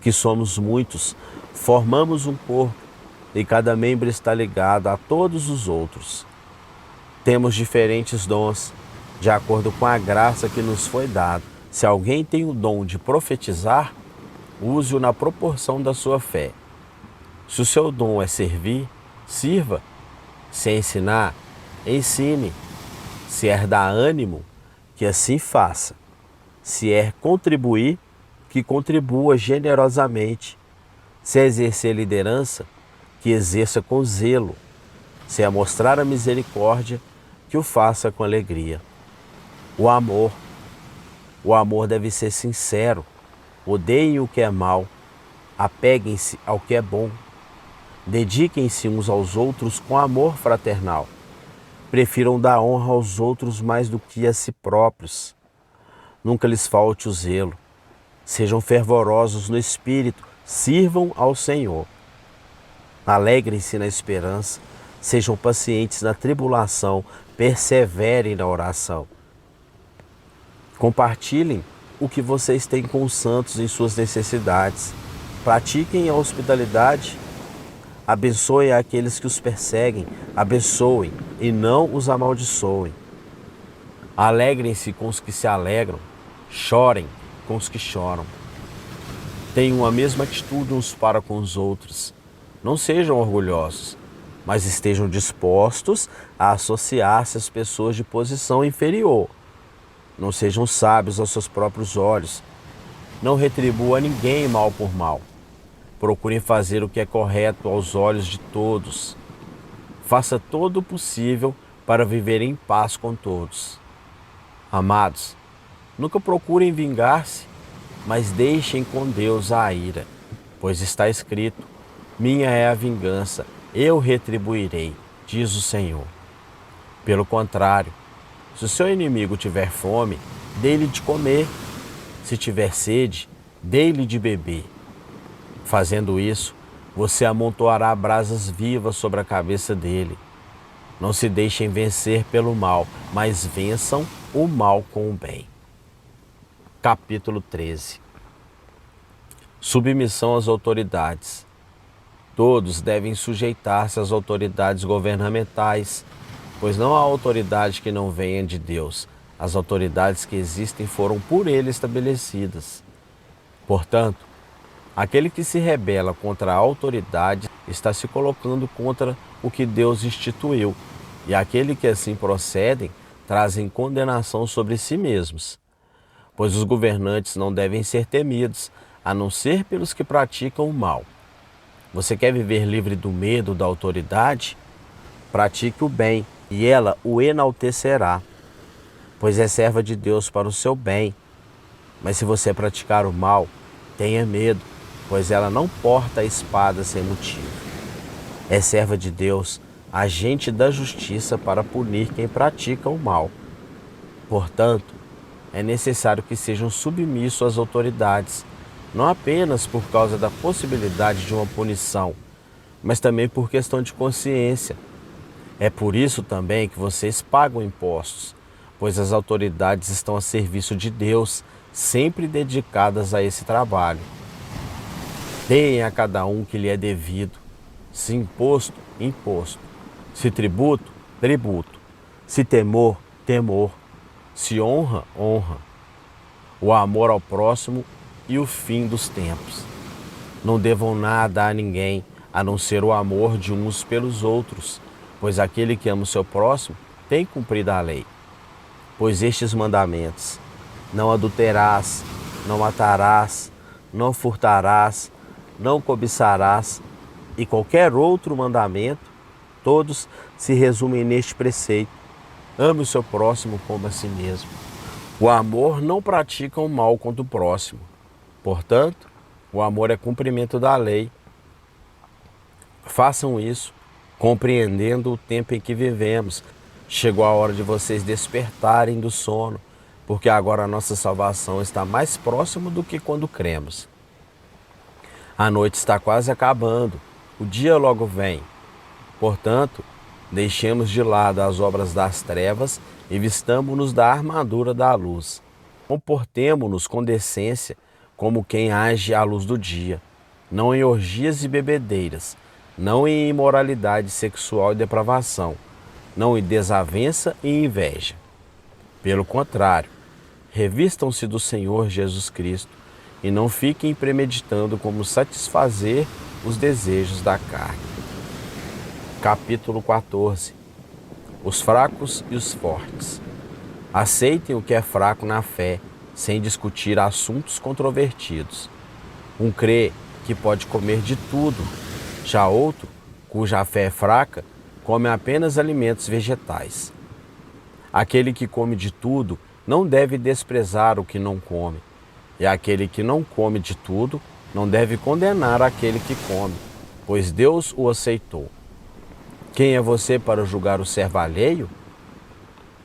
que somos muitos, formamos um corpo, e cada membro está ligado a todos os outros. Temos diferentes dons, de acordo com a graça que nos foi dada. Se alguém tem o dom de profetizar, use-o na proporção da sua fé. Se o seu dom é servir, sirva. Se é ensinar, ensine. Se é dar ânimo, que assim faça. Se é contribuir, que contribua generosamente. Se é exercer liderança, que exerça com zelo. Se é mostrar a misericórdia, que o faça com alegria. O amor deve ser sincero. Odeiem o que é mal, apeguem-se ao que é bom. Dediquem-se uns aos outros com amor fraternal. Prefiram dar honra aos outros mais do que a si próprios. Nunca lhes falte o zelo. Sejam fervorosos no espírito, sirvam ao Senhor. Alegrem-se na esperança, sejam pacientes na tribulação, perseverem na oração. Compartilhem o que vocês têm com os santos em suas necessidades. Pratiquem a hospitalidade. Abençoem aqueles que os perseguem. Abençoem e não os amaldiçoem. Alegrem-se com os que se alegram. Chorem com os que choram. Tenham a mesma atitude uns para com os outros. Não sejam orgulhosos, mas estejam dispostos a associar-se às pessoas de posição inferior. Não sejam sábios aos seus próprios olhos. Não retribua a ninguém mal por mal. Procurem fazer o que é correto aos olhos de todos. Faça todo o possível para viver em paz com todos. Amados, nunca procurem vingar-se, mas deixem com Deus a ira, pois está escrito: minha é a vingança, eu retribuirei, diz o Senhor. Pelo contrário, se o seu inimigo tiver fome, dê-lhe de comer. Se tiver sede, dê-lhe de beber. Fazendo isso, você amontoará brasas vivas sobre a cabeça dele. Não se deixem vencer pelo mal, mas vençam o mal com o bem. Capítulo 13. Submissão às autoridades. Todos devem sujeitar-se às autoridades governamentais, pois não há autoridade que não venha de Deus. As autoridades que existem foram por Ele estabelecidas. Portanto, aquele que se rebela contra a autoridade está se colocando contra o que Deus instituiu, e aquele que assim procedem trazem condenação sobre si mesmos. Pois os governantes não devem ser temidos, a não ser pelos que praticam o mal. Você quer viver livre do medo da autoridade? Pratique o bem, e ela o enaltecerá, pois é serva de Deus para o seu bem. Mas se você praticar o mal, tenha medo, pois ela não porta a espada sem motivo. É serva de Deus, agente da justiça para punir quem pratica o mal. Portanto, é necessário que sejam submissos às autoridades, não apenas por causa da possibilidade de uma punição, mas também por questão de consciência. É por isso também que vocês pagam impostos, pois as autoridades estão a serviço de Deus, sempre dedicadas a esse trabalho. Deem a cada um que lhe é devido, se imposto, imposto, se tributo, tributo, se temor, temor, se honra, honra, o amor ao próximo e o fim dos tempos. Não devam nada a ninguém, a não ser o amor de uns pelos outros, pois aquele que ama o seu próximo tem cumprido a lei. Pois estes mandamentos: não adulterarás, não matarás, não furtarás, não cobiçarás e qualquer outro mandamento, todos se resumem neste preceito: ame o seu próximo como a si mesmo. O amor não pratica o mal contra o próximo. Portanto, o amor é cumprimento da lei. Façam isso, compreendendo o tempo em que vivemos. Chegou a hora de vocês despertarem do sono, porque agora a nossa salvação está mais próxima do que quando cremos. A noite está quase acabando, o dia logo vem. Portanto, deixemos de lado as obras das trevas e vistamo-nos da armadura da luz. Comportemo-nos com decência como quem age à luz do dia, não em orgias e bebedeiras, não em imoralidade sexual e depravação, não em desavença e inveja. Pelo contrário, revistam-se do Senhor Jesus Cristo e não fiquem premeditando como satisfazer os desejos da carne. Capítulo 14. Os fracos e os fortes. Aceitem o que é fraco na fé, sem discutir assuntos controvertidos. Um crê que pode comer de tudo, já outro, cuja fé é fraca, come apenas alimentos vegetais. Aquele que come de tudo não deve desprezar o que não come, e aquele que não come de tudo não deve condenar aquele que come, pois Deus o aceitou. Quem é você para julgar o servo alheio?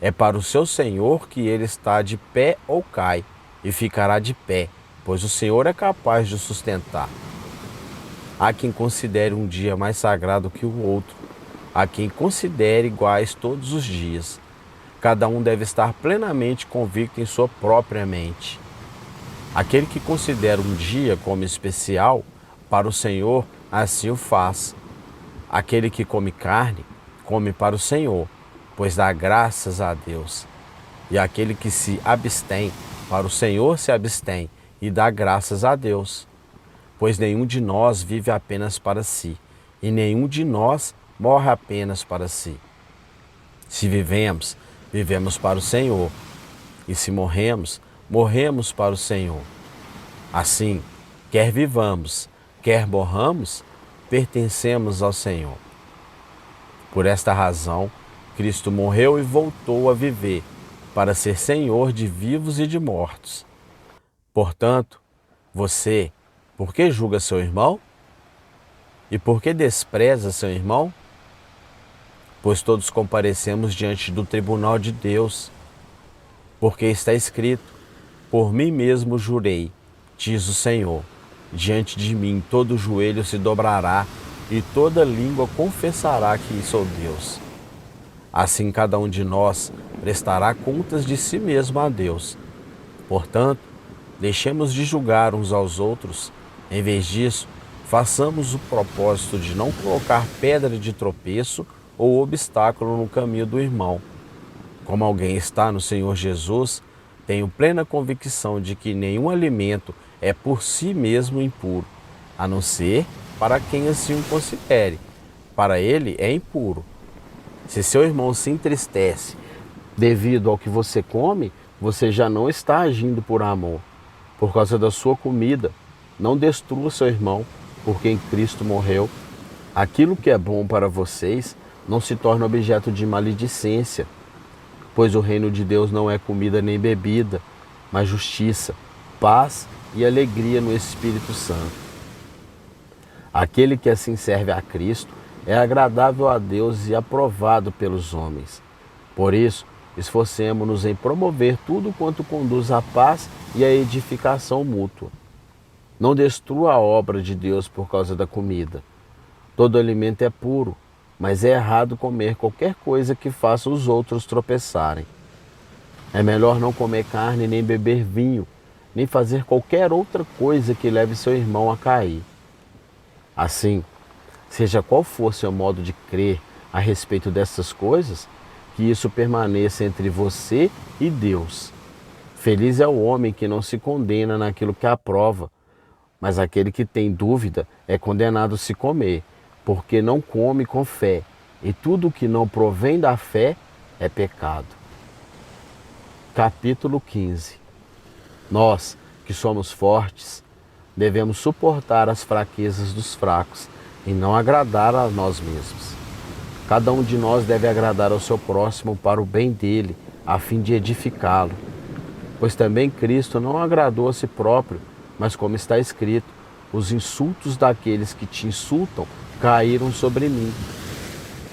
É para o seu Senhor que ele está de pé ou cai, e ficará de pé, pois o Senhor é capaz de o sustentar. Há quem considere um dia mais sagrado que o outro, há quem considere iguais todos os dias. Cada um deve estar plenamente convicto em sua própria mente. Aquele que considera um dia como especial, para o Senhor assim o faz. Aquele que come carne, come para o Senhor, pois dá graças a Deus. E aquele que se abstém, para o Senhor se abstém e dá graças a Deus. Pois nenhum de nós vive apenas para si, e nenhum de nós morre apenas para si. Se vivemos, vivemos para o Senhor, e se morremos, morremos para o Senhor. Assim, quer vivamos, quer morramos, pertencemos ao Senhor. Por esta razão, Cristo morreu e voltou a viver, para ser Senhor de vivos e de mortos. Portanto, você, por que julga seu irmão? E por que despreza seu irmão? Pois todos comparecemos diante do tribunal de Deus. Porque está escrito: por mim mesmo jurei, diz o Senhor, diante de mim todo joelho se dobrará e toda língua confessará que sou Deus. Assim cada um de nós prestará contas de si mesmo a Deus. Portanto, deixemos de julgar uns aos outros. Em vez disso, façamos o propósito de não colocar pedra de tropeço ou obstáculo no caminho do irmão. Como alguém está no Senhor Jesus, tenho plena convicção de que nenhum alimento é por si mesmo impuro, a não ser para quem assim o considere. Para ele é impuro. Se seu irmão se entristece devido ao que você come, você já não está agindo por amor. Por causa da sua comida, não destrua seu irmão, por quem Cristo morreu. Aquilo que é bom para vocês não se torna objeto de maledicência, pois o reino de Deus não é comida nem bebida, mas justiça, paz e alegria no Espírito Santo. Aquele que assim serve a Cristo é agradável a Deus e aprovado pelos homens. Por isso, esforcemo-nos em promover tudo quanto conduz à paz e à edificação mútua. Não destrua a obra de Deus por causa da comida. Todo alimento é puro, mas é errado comer qualquer coisa que faça os outros tropeçarem. É melhor não comer carne, nem beber vinho, nem fazer qualquer outra coisa que leve seu irmão a cair. Assim, seja qual for seu modo de crer a respeito dessas coisas, que isso permaneça entre você e Deus. Feliz é o homem que não se condena naquilo que aprova, mas aquele que tem dúvida é condenado se comer, porque não come com fé, e tudo que não provém da fé é pecado. Capítulo 15. Nós, que somos fortes, devemos suportar as fraquezas dos fracos e não agradar a nós mesmos. Cada um de nós deve agradar ao seu próximo para o bem dele, a fim de edificá-lo. Pois também Cristo não agradou a si próprio, mas como está escrito, os insultos daqueles que te insultam caíram sobre mim.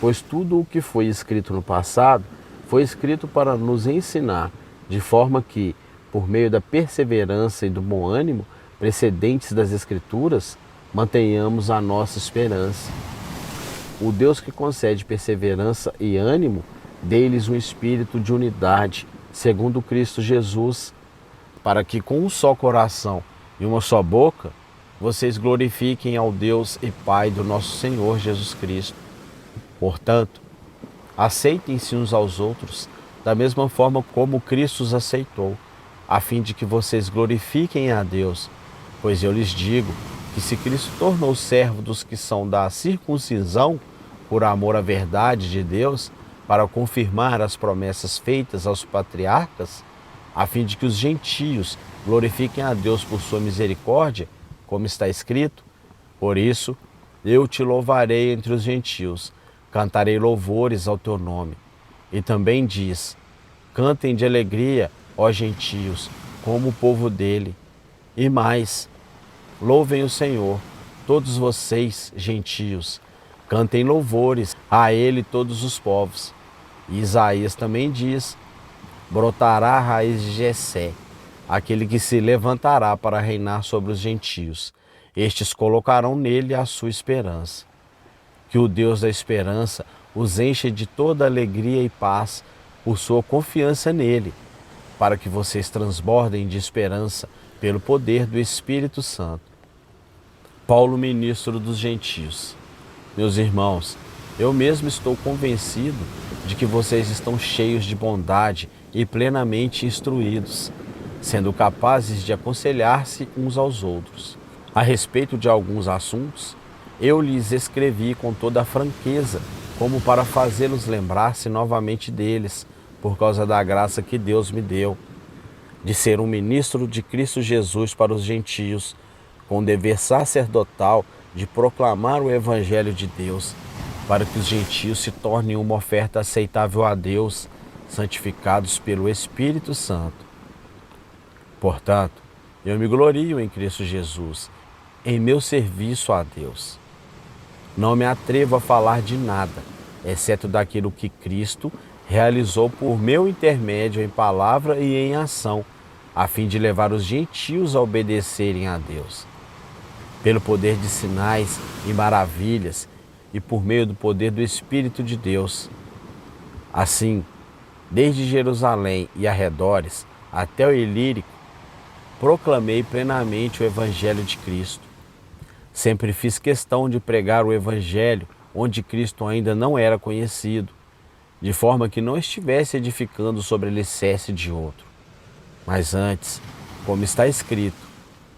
Pois tudo o que foi escrito no passado foi escrito para nos ensinar, de forma que, por meio da perseverança e do bom ânimo precedentes das Escrituras, mantenhamos a nossa esperança. O Deus que concede perseverança e ânimo, dê-lhes um espírito de unidade, segundo Cristo Jesus, para que com um só coração e uma só boca, vocês glorifiquem ao Deus e Pai do nosso Senhor Jesus Cristo. Portanto, aceitem-se uns aos outros da mesma forma como Cristo os aceitou, a fim de que vocês glorifiquem a Deus. Pois eu lhes digo que se Cristo tornou servo dos que são da circuncisão, por amor à verdade de Deus, para confirmar as promessas feitas aos patriarcas, a fim de que os gentios glorifiquem a Deus por sua misericórdia, como está escrito, por isso eu te louvarei entre os gentios, cantarei louvores ao teu nome. E também diz, cantem de alegria, ó gentios, como o povo dele. E mais, louvem o Senhor, todos vocês, gentios, cantem louvores a ele todos os povos. E Isaías também diz, brotará a raiz de Jessé, aquele que se levantará para reinar sobre os gentios. Estes colocarão nele a sua esperança. Que o Deus da esperança os encha de toda alegria e paz por sua confiança nele, para que vocês transbordem de esperança pelo poder do Espírito Santo. Paulo, ministro dos gentios. Meus irmãos, eu mesmo estou convencido de que vocês estão cheios de bondade e plenamente instruídos, sendo capazes de aconselhar-se uns aos outros. A respeito de alguns assuntos, eu lhes escrevi com toda a franqueza, como para fazê-los lembrar-se novamente deles, por causa da graça que Deus me deu, de ser um ministro de Cristo Jesus para os gentios, com dever sacerdotal de proclamar o Evangelho de Deus, para que os gentios se tornem uma oferta aceitável a Deus, santificados pelo Espírito Santo. Portanto, eu me glorio em Cristo Jesus, em meu serviço a Deus. Não me atrevo a falar de nada, exceto daquilo que Cristo realizou por meu intermédio em palavra e em ação, a fim de levar os gentios a obedecerem a Deus. Pelo poder de sinais e maravilhas e por meio do poder do Espírito de Deus. Assim, desde Jerusalém e arredores até o Ilírico, proclamei plenamente o Evangelho de Cristo. Sempre fiz questão de pregar o Evangelho onde Cristo ainda não era conhecido, de forma que não estivesse edificando sobre alicerce de outro. Mas antes, como está escrito,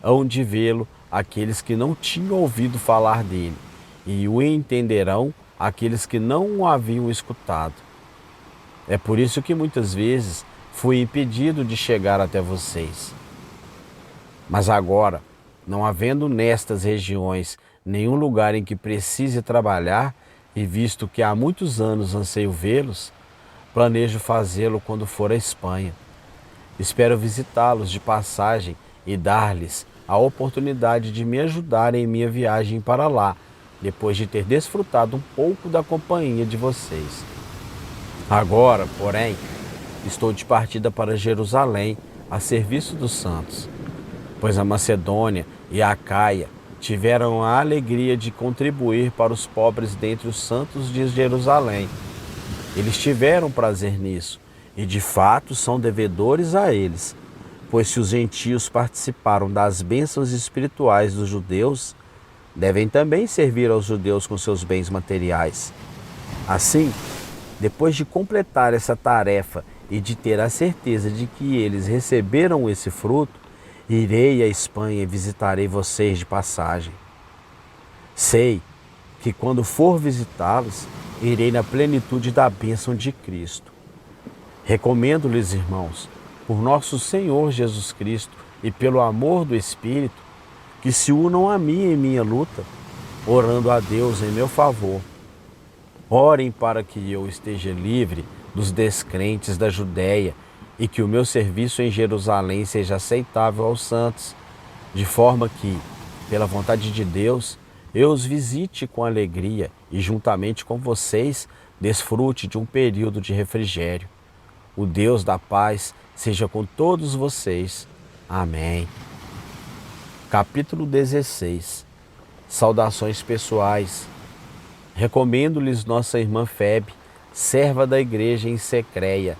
hão de vê-lo aqueles que não tinham ouvido falar dele, e o entenderão aqueles que não o haviam escutado. É por isso que muitas vezes fui impedido de chegar até vocês. Mas agora, não havendo nestas regiões nenhum lugar em que precise trabalhar, e visto que há muitos anos anseio vê-los, planejo fazê-lo quando for à Espanha. Espero visitá-los de passagem e dar-lhes a oportunidade de me ajudar em minha viagem para lá, depois de ter desfrutado um pouco da companhia de vocês. Agora, porém, estou de partida para Jerusalém, a serviço dos santos, pois a Macedônia e a Acaia tiveram a alegria de contribuir para os pobres dentre os santos de Jerusalém. Eles tiveram prazer nisso, e de fato são devedores a eles, pois se os gentios participaram das bênçãos espirituais dos judeus, devem também servir aos judeus com seus bens materiais. Assim, depois de completar essa tarefa e de ter a certeza de que eles receberam esse fruto, irei à Espanha e visitarei vocês de passagem. Sei que quando for visitá-los, irei na plenitude da bênção de Cristo. Recomendo-lhes, irmãos, por nosso Senhor Jesus Cristo e pelo amor do Espírito, que que se unam a mim em minha luta, orando a Deus em meu favor. Orem para que eu esteja livre dos descrentes da Judéia e que o meu serviço em Jerusalém seja aceitável aos santos, de forma que, pela vontade de Deus, eu os visite com alegria e, juntamente com vocês, desfrute de um período de refrigério. O Deus da paz seja com todos vocês. Amém. Capítulo 16. Saudações pessoais. Recomendo-lhes nossa irmã Febe, serva da igreja em Secreia.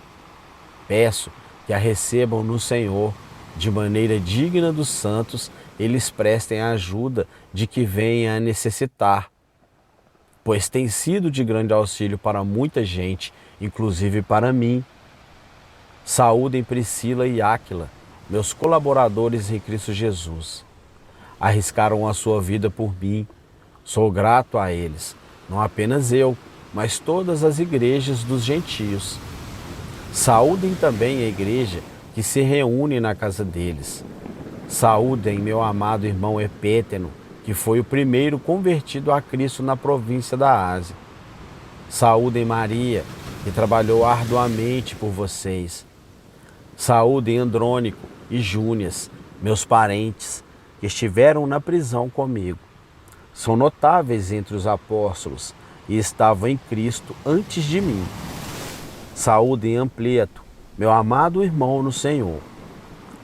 Peço que a recebam no Senhor, de maneira digna dos santos, e lhes prestem a ajuda de que venha a necessitar, pois tem sido de grande auxílio para muita gente, inclusive para mim. Saúdem Priscila e Áquila, meus colaboradores em Cristo Jesus. Arriscaram a sua vida por mim. Sou grato a eles, não apenas eu, mas todas as igrejas dos gentios. Saúdem também a igreja que se reúne na casa deles. Saúdem meu amado irmão Epéteno, que foi o primeiro convertido a Cristo na província da Ásia. Saúdem Maria, que trabalhou arduamente por vocês. Saúdem Andrônico e Júnias, meus parentes, que estiveram na prisão comigo. São notáveis entre os apóstolos e estavam em Cristo antes de mim. Saúdem Ampliato, meu amado irmão no Senhor.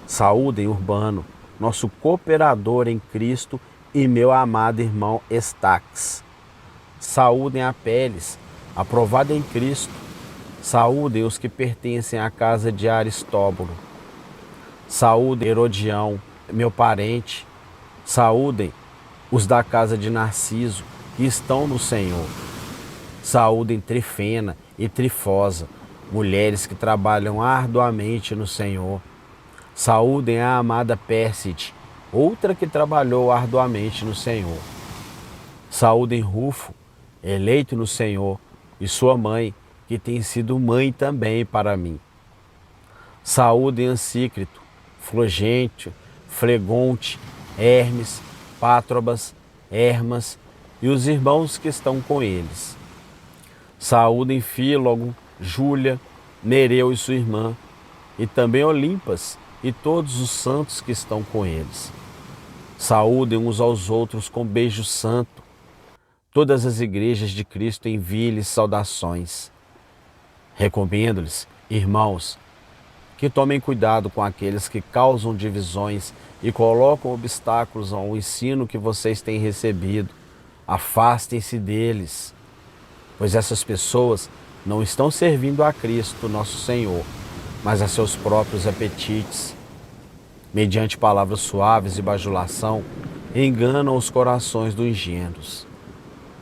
Saúdem Urbano, nosso cooperador em Cristo, e meu amado irmão Estaques. Saúdem Apeles, aprovado em Cristo. Saúdem os que pertencem à casa de Aristóbulo. Saúdem Herodião, meu parente. Saúdem os da casa de Narciso, que estão no Senhor. Saúdem Trifena e Trifosa, mulheres que trabalham arduamente no Senhor. Saúdem a amada Pérside, outra que trabalhou arduamente no Senhor. Saúdem Rufo, eleito no Senhor, e sua mãe, que tem sido mãe também para mim. Saúdem Ansícrito, Flogêntio, Flegonte, Hermes, Pátrobas, Hermas e os irmãos que estão com eles. Saúdem Fílogo, Júlia, Nereu e sua irmã, e também Olimpas e todos os santos que estão com eles. Saúdem uns aos outros com beijo santo. Todas as igrejas de Cristo enviem-lhes saudações. Recomendo-lhes, irmãos, que tomem cuidado com aqueles que causam divisões e colocam obstáculos ao ensino que vocês têm recebido. Afastem-se deles, pois essas pessoas não estão servindo a Cristo, nosso Senhor, mas a seus próprios apetites. Mediante palavras suaves e bajulação, enganam os corações dos ingênuos.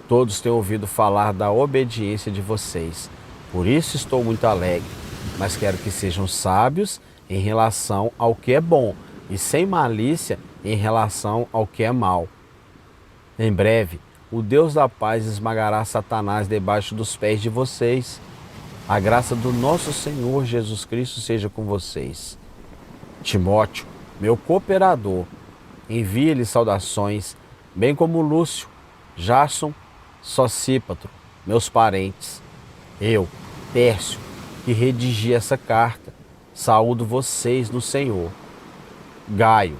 Todos têm ouvido falar da obediência de vocês, por isso estou muito alegre, mas quero que sejam sábios em relação ao que é bom e sem malícia em relação ao que é mal. Em breve, o Deus da paz esmagará Satanás debaixo dos pés de vocês. A graça do nosso Senhor Jesus Cristo seja com vocês. Timóteo, meu cooperador, envia-lhe saudações, bem como Lúcio, Jasson, Sosípatro, meus parentes. Eu, Tércio, que redigi essa carta, saúdo vocês no Senhor. Gaio,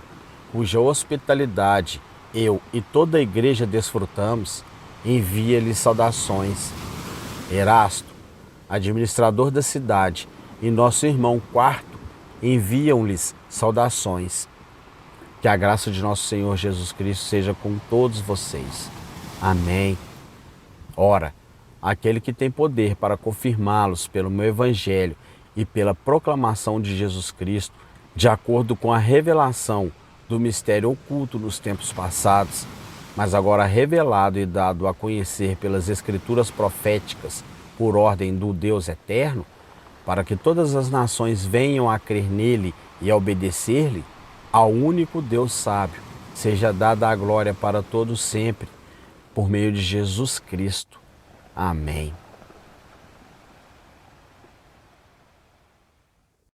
cuja hospitalidade eu e toda a igreja desfrutamos, envia-lhe saudações. Erasto, administrador da cidade, e nosso irmão Quarto, enviam-lhes saudações. Que a graça de nosso Senhor Jesus Cristo seja com todos vocês. Amém. Ora, aquele que tem poder para confirmá-los pelo meu evangelho e pela proclamação de Jesus Cristo, de acordo com a revelação do mistério oculto nos tempos passados, mas agora revelado e dado a conhecer pelas escrituras proféticas por ordem do Deus eterno, para que todas as nações venham a crer nele e a obedecer-lhe, ao único Deus sábio, seja dada a glória para todos sempre, por meio de Jesus Cristo. Amém.